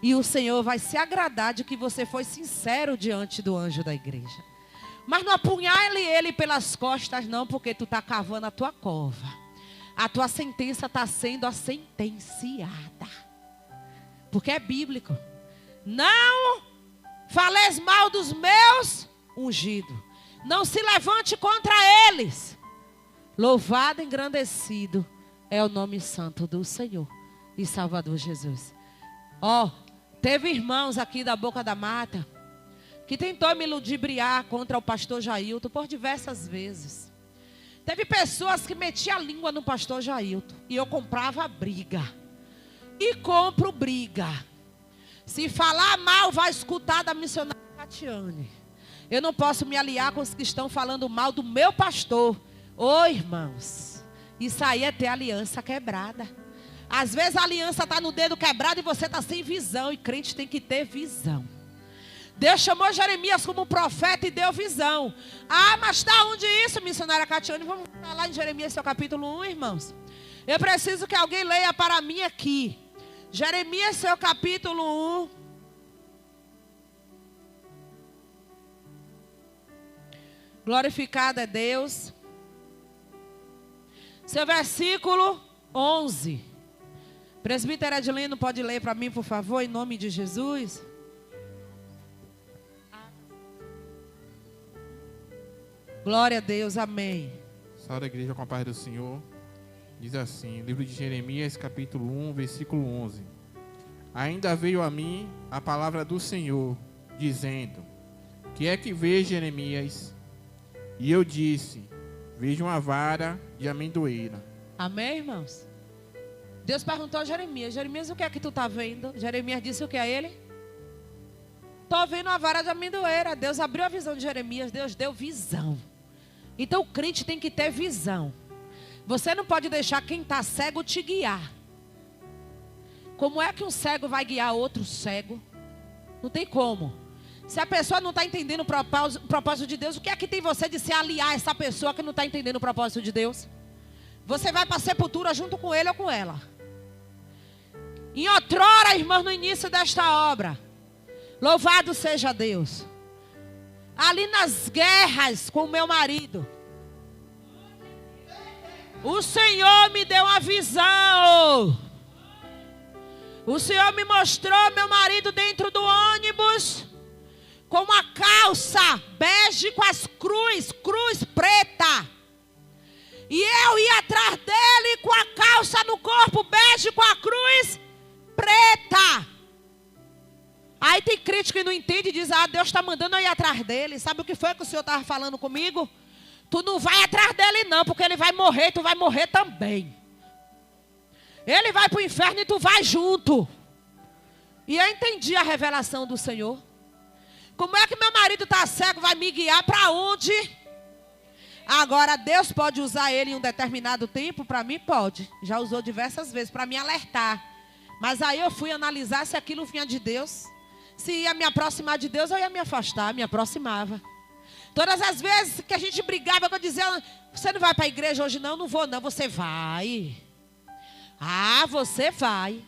E o Senhor vai se agradar de que você foi sincero diante do anjo da igreja. Mas não apunhale ele pelas costas não, porque tu está cavando a tua cova. A tua sentença está sendo sentenciada. Porque é bíblico. Não fales mal dos meus ungidos. Não se levante contra eles. Louvado e engrandecido é o nome santo do Senhor e Salvador Jesus. Teve irmãos aqui da Boca da Mata que tentou me ludibriar contra o pastor Jailton por diversas vezes. Teve pessoas que metiam a língua no pastor Jailton e eu comprava briga. E compro briga. Se falar mal, vai escutar da missionária Catiane. Eu não posso me aliar com os que estão falando mal do meu pastor. Irmãos, isso aí é ter aliança quebrada. Às vezes a aliança está no dedo quebrado e você está sem visão. E crente tem que ter visão. Deus chamou Jeremias como profeta e deu visão. Mas está onde isso, missionária Catiane? Vamos lá em Jeremias, seu capítulo 1, irmãos. Eu preciso que alguém leia para mim aqui. Jeremias, seu capítulo 1. Glorificado é Deus. Seu versículo 11. Presbítero Edilino, pode ler para mim, por favor, em nome de Jesus. Glória a Deus, amém. Salve a igreja com a paz do Senhor. Diz assim, livro de Jeremias, capítulo 1, versículo 11. Ainda veio a mim a palavra do Senhor, dizendo: que é que vês, Jeremias? E eu disse: vejo uma vara de amendoeira. Amém, irmãos? Deus perguntou a Jeremias: Jeremias, o que é que tu está vendo? Jeremias disse o que a ele? Estou vendo uma vara de amendoeira. Deus abriu a visão de Jeremias, Deus deu visão. Então o crente tem que ter visão. Você não pode deixar quem está cego te guiar. Como é que um cego vai guiar outro cego? Não tem como. Se a pessoa não está entendendo o propósito de Deus, o que é que tem você de se aliar a essa pessoa que não está entendendo o propósito de Deus? Você vai para a sepultura junto com ele ou com ela. Em outrora, irmãos, no início desta obra, louvado seja Deus. Ali nas guerras com o meu marido, o Senhor me deu uma visão. O Senhor me mostrou meu marido dentro do ônibus com uma calça bege com as cruz preta. E eu ia atrás dele com a calça no corpo bege com a cruz preta. Aí tem crítico que não entende e diz: Deus está mandando eu ir atrás dele. Sabe o que foi que o Senhor estava falando comigo? Tu não vai atrás dele não, porque ele vai morrer e tu vai morrer também. Ele vai para o inferno e tu vai junto. E eu entendi a revelação do Senhor. Como é que meu marido está cego, vai me guiar para onde? Agora Deus pode usar ele em um determinado tempo? Para mim pode. Já usou diversas vezes para me alertar. Mas aí eu fui analisar se aquilo vinha de Deus. Se ia me aproximar de Deus, eu ia me afastar, me aproximava. Todas as vezes que a gente brigava, eu dizia: você não vai para a igreja hoje não? Não vou não, você vai. Você vai.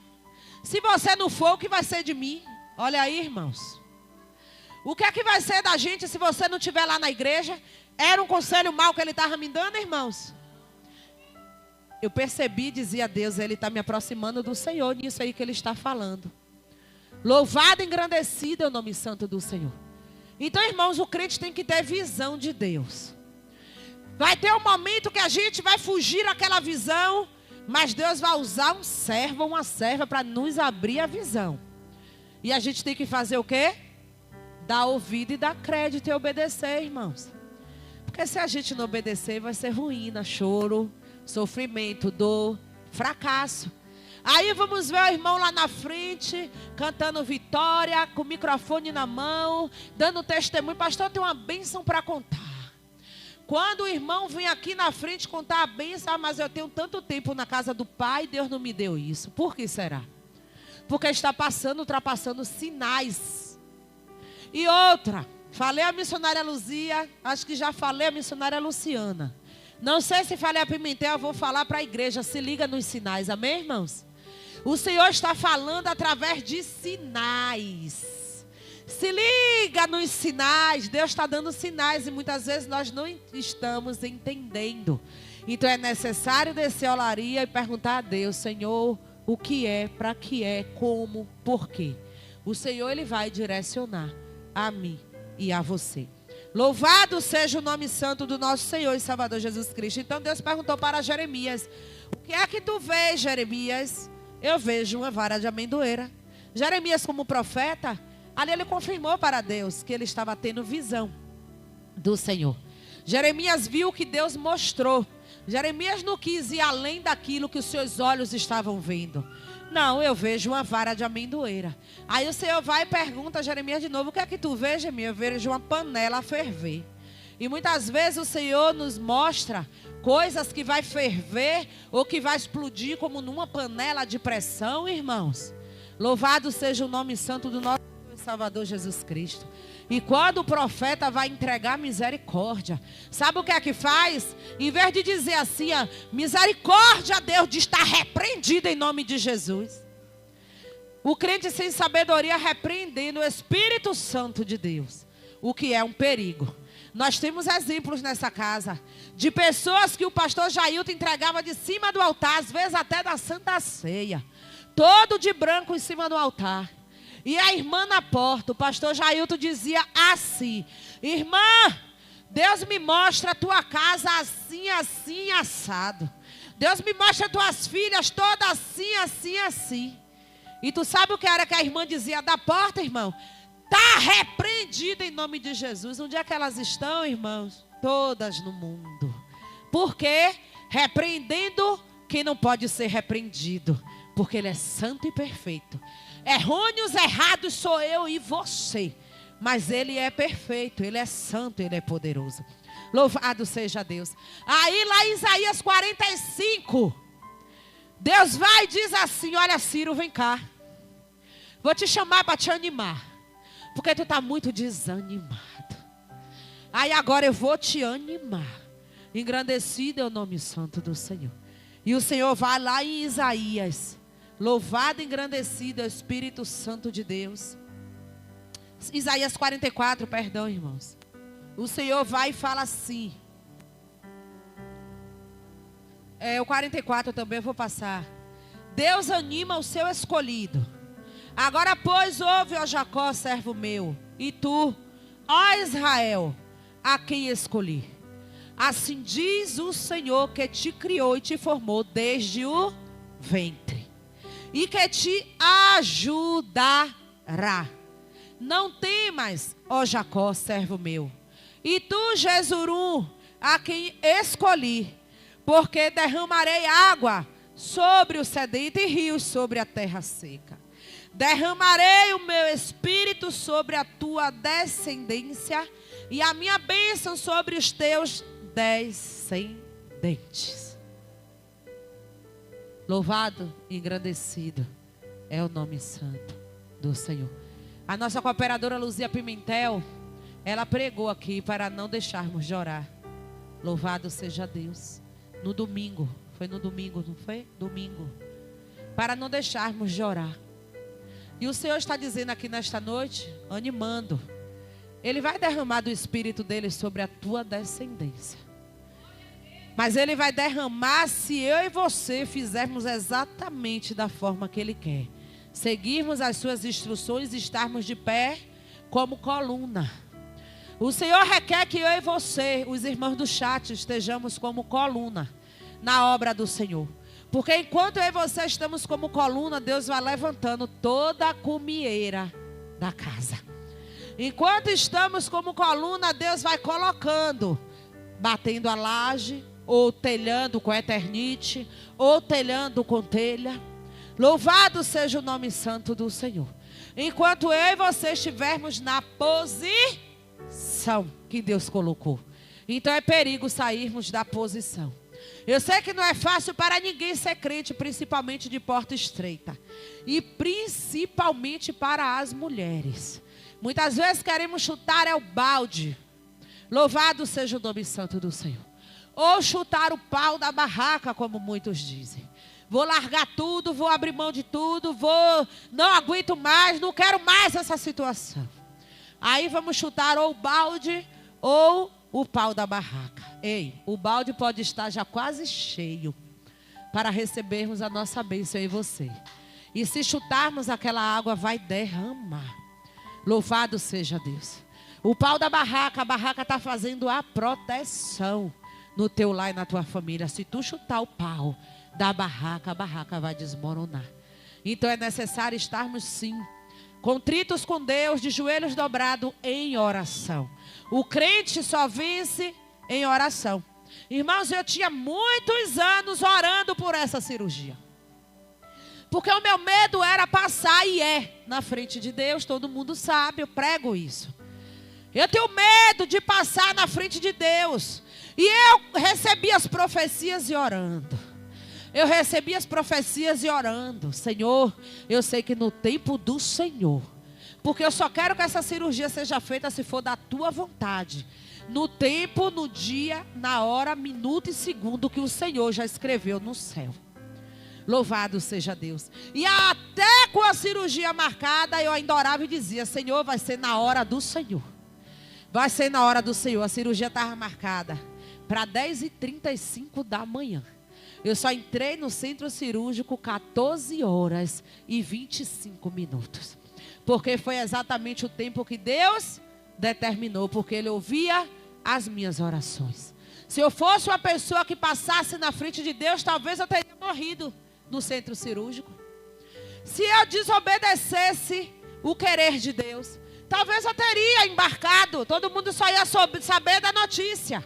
Se você não for, o que vai ser de mim? Olha aí, irmãos. O que é que vai ser da gente se você não estiver lá na igreja? Era um conselho mau que ele estava me dando, irmãos? Eu percebi, dizia Deus, ele está me aproximando do Senhor nisso aí que ele está falando. Louvado e engrandecido é o nome santo do Senhor. Então, irmãos, o crente tem que ter visão de Deus. Vai ter um momento que a gente vai fugir daquela visão, mas Deus vai usar um servo ou uma serva para nos abrir a visão. E a gente tem que fazer o quê? Dar ouvido e dar crédito e obedecer, irmãos. Porque se a gente não obedecer, vai ser ruína, choro, sofrimento, dor, fracasso. Aí vamos ver o irmão lá na frente, cantando vitória, com o microfone na mão, dando testemunho. Pastor, tem uma bênção para contar. Quando o irmão vem aqui na frente contar a bênção, mas eu tenho tanto tempo na casa do Pai, Deus não me deu isso. Por que será? Porque está ultrapassando sinais. E outra, falei a missionária Luzia, acho que já falei a missionária Luciana. Não sei se falei a Pimentel, eu vou falar para a igreja, se liga nos sinais, amém, irmãos? O Senhor está falando através de sinais. Se liga nos sinais. Deus está dando sinais e muitas vezes nós não estamos entendendo. Então é necessário descer a olaria e perguntar a Deus: Senhor, o que é, para que é, como, por quê? O Senhor, Ele vai direcionar a mim e a você. Louvado seja o nome santo do nosso Senhor e Salvador Jesus Cristo. Então Deus perguntou para Jeremias: o que é que tu vês, Jeremias? Eu vejo uma vara de amendoeira. Jeremias, como profeta, ali ele confirmou para Deus que ele estava tendo visão do Senhor. Jeremias viu o que Deus mostrou. Jeremias não quis ir além daquilo que os seus olhos estavam vendo. Não, eu vejo uma vara de amendoeira. Aí o Senhor vai e pergunta a Jeremias de novo: o que é que tu vês, Jeremias? Eu vejo uma panela a ferver. E muitas vezes o Senhor nos mostra coisas que vai ferver ou que vai explodir como numa panela de pressão, irmãos. Louvado seja o nome santo do nosso Salvador Jesus Cristo. E quando o profeta vai entregar misericórdia, sabe o que é que faz? Em vez de dizer assim, misericórdia, Deus diz: está repreendido em nome de Jesus. O crente sem sabedoria repreendendo o Espírito Santo de Deus, o que é um perigo. Nós temos exemplos nessa casa de pessoas que o pastor Jailton entregava de cima do altar, às vezes até da Santa Ceia, todo de branco em cima do altar. E a irmã na porta, o pastor Jailton dizia assim: irmã, Deus me mostra a tua casa assim, assim, assado. Deus me mostra as tuas filhas todas assim, assim, assim. E tu sabe o que era que a irmã dizia da porta, irmão? Está repreendido em nome de Jesus. Onde é que elas estão, irmãos? Todas no mundo. Por quê? Repreendendo quem não pode ser repreendido. Porque Ele é santo e perfeito. Errôneos, errados sou eu e você. Mas Ele é perfeito, Ele é santo, Ele é poderoso. Louvado seja Deus. Aí lá em Isaías 45, Deus vai e diz assim: olha, Ciro, vem cá. Vou te chamar para te animar. Porque tu está muito desanimado. Aí agora eu vou te animar. Engrandecido é o nome santo do Senhor. E o Senhor vai lá em Isaías. Louvado e engrandecido é o Espírito Santo de Deus. Isaías 44, perdão, irmãos. O Senhor vai e fala assim. O 44 também eu vou passar. Deus anima o seu escolhido. Agora, pois, ouve, ó Jacó, servo meu, e tu, ó Israel, a quem escolhi. Assim diz o Senhor que te criou e te formou desde o ventre, e que te ajudará. Não temas, ó Jacó, servo meu, e tu, Jesurum, a quem escolhi, porque derramarei água sobre o sedento e rios sobre a terra seca. Derramarei o meu espírito sobre a tua descendência e a minha bênção sobre os teus descendentes. Louvado e engrandecido é o nome santo do Senhor. A nossa cooperadora Luzia Pimentel, ela pregou aqui para não deixarmos de orar. Louvado seja Deus. No domingo, foi no domingo, não foi? Domingo. Para não deixarmos de orar. E o Senhor está dizendo aqui nesta noite, animando. Ele vai derramar do Espírito dele sobre a tua descendência. Mas Ele vai derramar se eu e você fizermos exatamente da forma que Ele quer. Seguirmos as suas instruções e estarmos de pé como coluna. O Senhor requer que eu e você, os irmãos do chat, estejamos como coluna na obra do Senhor. Porque enquanto eu e você estamos como coluna, Deus vai levantando toda a cumieira da casa. Enquanto estamos como coluna, Deus vai colocando, batendo a laje, ou telhando com eternite, ou telhando com telha. Louvado seja o nome santo do Senhor. Enquanto eu e você estivermos na posição que Deus colocou. Então é perigo sairmos da posição. Eu sei que não é fácil para ninguém ser crente, principalmente de porta estreita. E principalmente para as mulheres. Muitas vezes queremos chutar o balde. Louvado seja o nome santo do Senhor. Ou chutar o pau da barraca, como muitos dizem. Vou largar tudo, vou abrir mão de tudo, não aguento mais, não quero mais essa situação. Aí vamos chutar ou o balde ou o pau da barraca. Ei, o balde pode estar já quase cheio para recebermos a nossa bênção em você. E se chutarmos, aquela água vai derramar. Louvado seja Deus. O pau da barraca, a barraca está fazendo a proteção no teu lar e na tua família. Se tu chutar o pau da barraca, a barraca vai desmoronar. Então é necessário estarmos sim contritos com Deus, de joelhos dobrados em oração. O crente só vence em oração. Irmãos, eu tinha muitos anos orando por essa cirurgia. Porque o meu medo era passar, e na frente de Deus, todo mundo sabe, eu prego isso. Eu tenho medo de passar na frente de Deus. E eu recebi as profecias e orando. Eu recebi as profecias e orando. Senhor, eu sei que no tempo do Senhor. Porque eu só quero que essa cirurgia seja feita se for da tua vontade. No tempo, no dia, na hora, minuto e segundo que o Senhor já escreveu no céu. Louvado seja Deus. E até com a cirurgia marcada, eu ainda orava e dizia: Senhor, vai ser na hora do Senhor. Vai ser na hora do Senhor. A cirurgia estava marcada para 10h35 da manhã. Eu só entrei no centro cirúrgico 14 horas e 25 minutos. Porque foi exatamente o tempo que Deus determinou. Porque Ele ouvia as minhas orações. Se eu fosse uma pessoa que passasse na frente de Deus, talvez eu teria morrido no centro cirúrgico. Se eu desobedecesse o querer de Deus, talvez eu teria embarcado. Todo mundo só ia saber da notícia.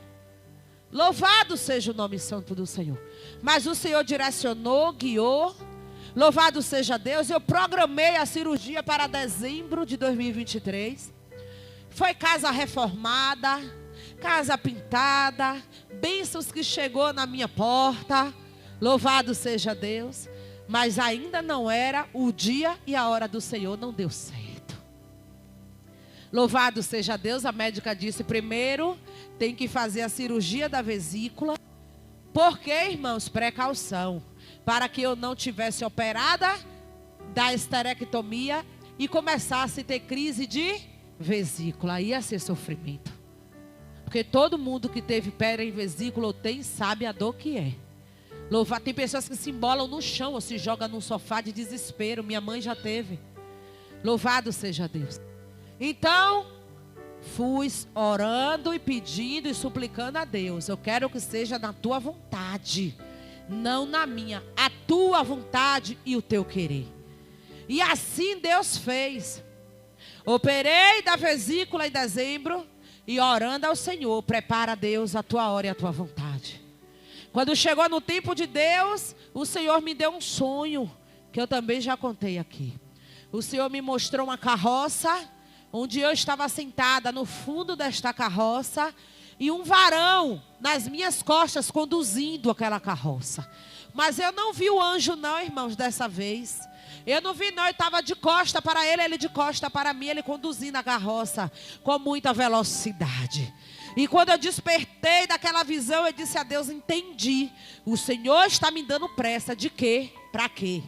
Louvado seja o nome santo do Senhor. Mas o Senhor direcionou, guiou. Louvado seja Deus. Eu programei a cirurgia para dezembro de 2023. Foi casa reformada, casa pintada, bênçãos que chegou na minha porta. Louvado seja Deus. Mas ainda não era o dia e a hora do Senhor, não deu certo. Louvado seja Deus. A médica disse: primeiro tem que fazer a cirurgia da vesícula. Porque, irmãos, precaução, para que eu não tivesse operada da esterectomia e começasse a ter crise de vesícula. Ia ser sofrimento. Porque todo mundo que teve pedra em vesícula ou tem, sabe a dor que é. Louvado. Tem pessoas que se embolam no chão ou se jogam num sofá de desespero. Minha mãe já teve. Louvado seja Deus. Então, fui orando e pedindo e suplicando a Deus: eu quero que seja na tua vontade, não na minha. A tua vontade e o teu querer. E assim Deus fez. Operei da vesícula em dezembro e orando ao Senhor: prepara, Deus, a tua hora e a tua vontade. Quando chegou no tempo de Deus, o Senhor me deu um sonho, que eu também já contei aqui. O Senhor me mostrou uma carroça, onde eu estava sentada no fundo desta carroça, e um varão nas minhas costas conduzindo aquela carroça. Mas eu não vi o anjo não, irmãos, dessa vez. Eu não vi não, eu estava de costa para ele, ele de costa para mim, ele conduzindo a carroça com muita velocidade. E quando eu despertei daquela visão, eu disse a Deus: entendi, o Senhor está me dando pressa. De quê? Para quê?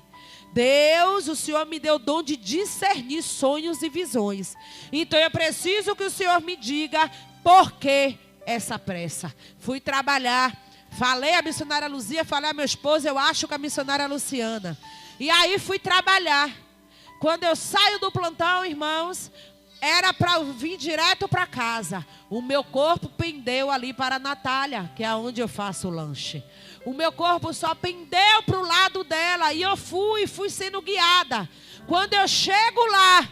Deus, o Senhor me deu o dom de discernir sonhos e visões. Então eu preciso que o Senhor me diga por que essa pressa. Fui trabalhar, falei à missionária Luzia, falei à meu esposo, eu acho que a missionária Luciana. E aí fui trabalhar. Quando eu saio do plantão, irmãos, era para vir direto para casa. O meu corpo pendeu ali para a Natália, que é onde eu faço o lanche. O meu corpo só pendeu para o lado dela. E eu fui sendo guiada. Quando eu chego lá,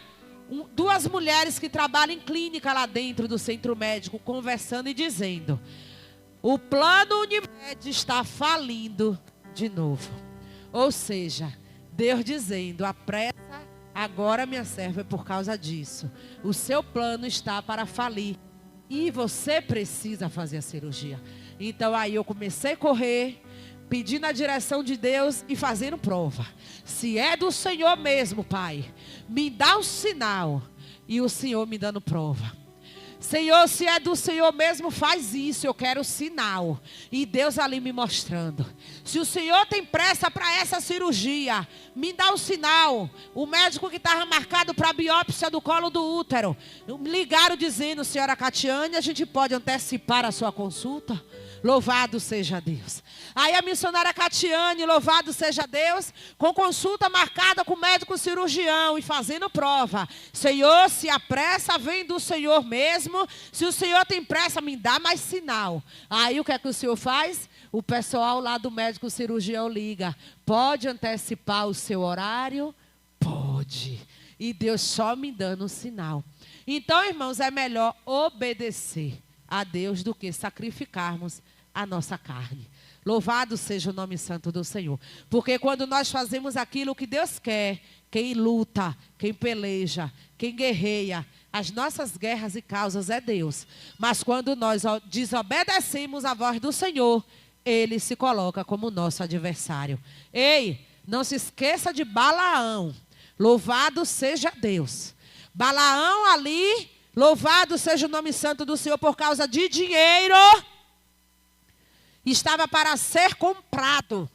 duas mulheres que trabalham em clínica lá dentro do centro médico, conversando e dizendo: o plano Unimed está falindo de novo. Ou seja, Deus dizendo: apressa agora, minha serva, é por causa disso. O seu plano está para falir e você precisa fazer a cirurgia. Então aí eu comecei a correr, pedindo a direção de Deus e fazendo prova. Se é do Senhor mesmo, Pai, me dá o sinal. E o Senhor me dando prova. Senhor, se é do Senhor mesmo, faz isso, eu quero o sinal. E Deus ali me mostrando. Se o Senhor tem pressa para essa cirurgia, me dá o sinal. O médico que estava marcado para a biópsia do colo do útero, me ligaram dizendo: senhora Catiane, a gente pode antecipar a sua consulta? Louvado seja Deus. Aí a missionária Catiane, louvado seja Deus, com consulta marcada com o médico cirurgião e fazendo prova. Senhor, se a pressa vem do Senhor mesmo, se o Senhor tem pressa, me dá mais sinal. Aí o que é que o Senhor faz? O pessoal lá do médico cirurgião liga: pode antecipar o seu horário? Pode. E Deus só me dando um sinal. Então, irmãos, é melhor obedecer a Deus do que sacrificarmos a nossa carne. Louvado seja o nome santo do Senhor. Porque quando nós fazemos aquilo que Deus quer, quem luta, quem peleja, quem guerreia, as nossas guerras e causas é Deus. Mas quando nós desobedecemos a voz do Senhor, Ele se coloca como nosso adversário. Ei, não se esqueça de Balaão. Louvado seja Deus. Balaão ali, louvado seja o nome santo do Senhor, por causa de dinheiro, estava para ser comprado.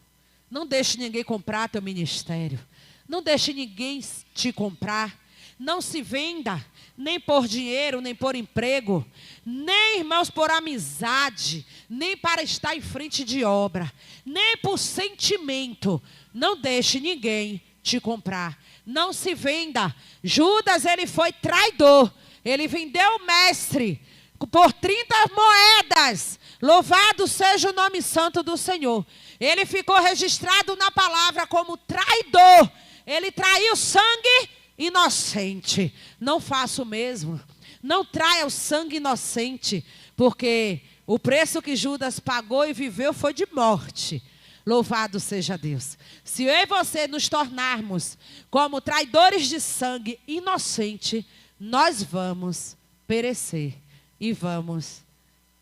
Não deixe ninguém comprar teu ministério. Não deixe ninguém te comprar. Não se venda, nem por dinheiro, nem por emprego, nem, irmãos, por amizade, nem para estar em frente de obra, nem por sentimento. Não deixe ninguém te comprar. Não se venda. Judas, ele foi traidor. Ele vendeu o mestre por 30 moedas. Louvado seja o nome santo do Senhor. Ele ficou registrado na palavra como traidor. Ele traiu sangue inocente. Não faça o mesmo. Não traia o sangue inocente, porque o preço que Judas pagou e viveu foi de morte. Louvado seja Deus. Se eu e você nos tornarmos como traidores de sangue inocente, nós vamos perecer e vamos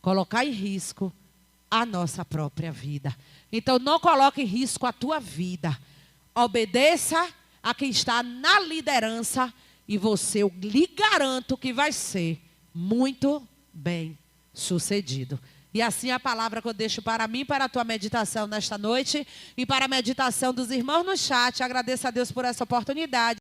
colocar em risco a nossa própria vida. Então não coloque em risco a tua vida. Obedeça a quem está na liderança e você, eu lhe garanto que vai ser muito bem sucedido. E assim a palavra que eu deixo para mim, para a tua meditação nesta noite e para a meditação dos irmãos no chat. Agradeço a Deus por essa oportunidade.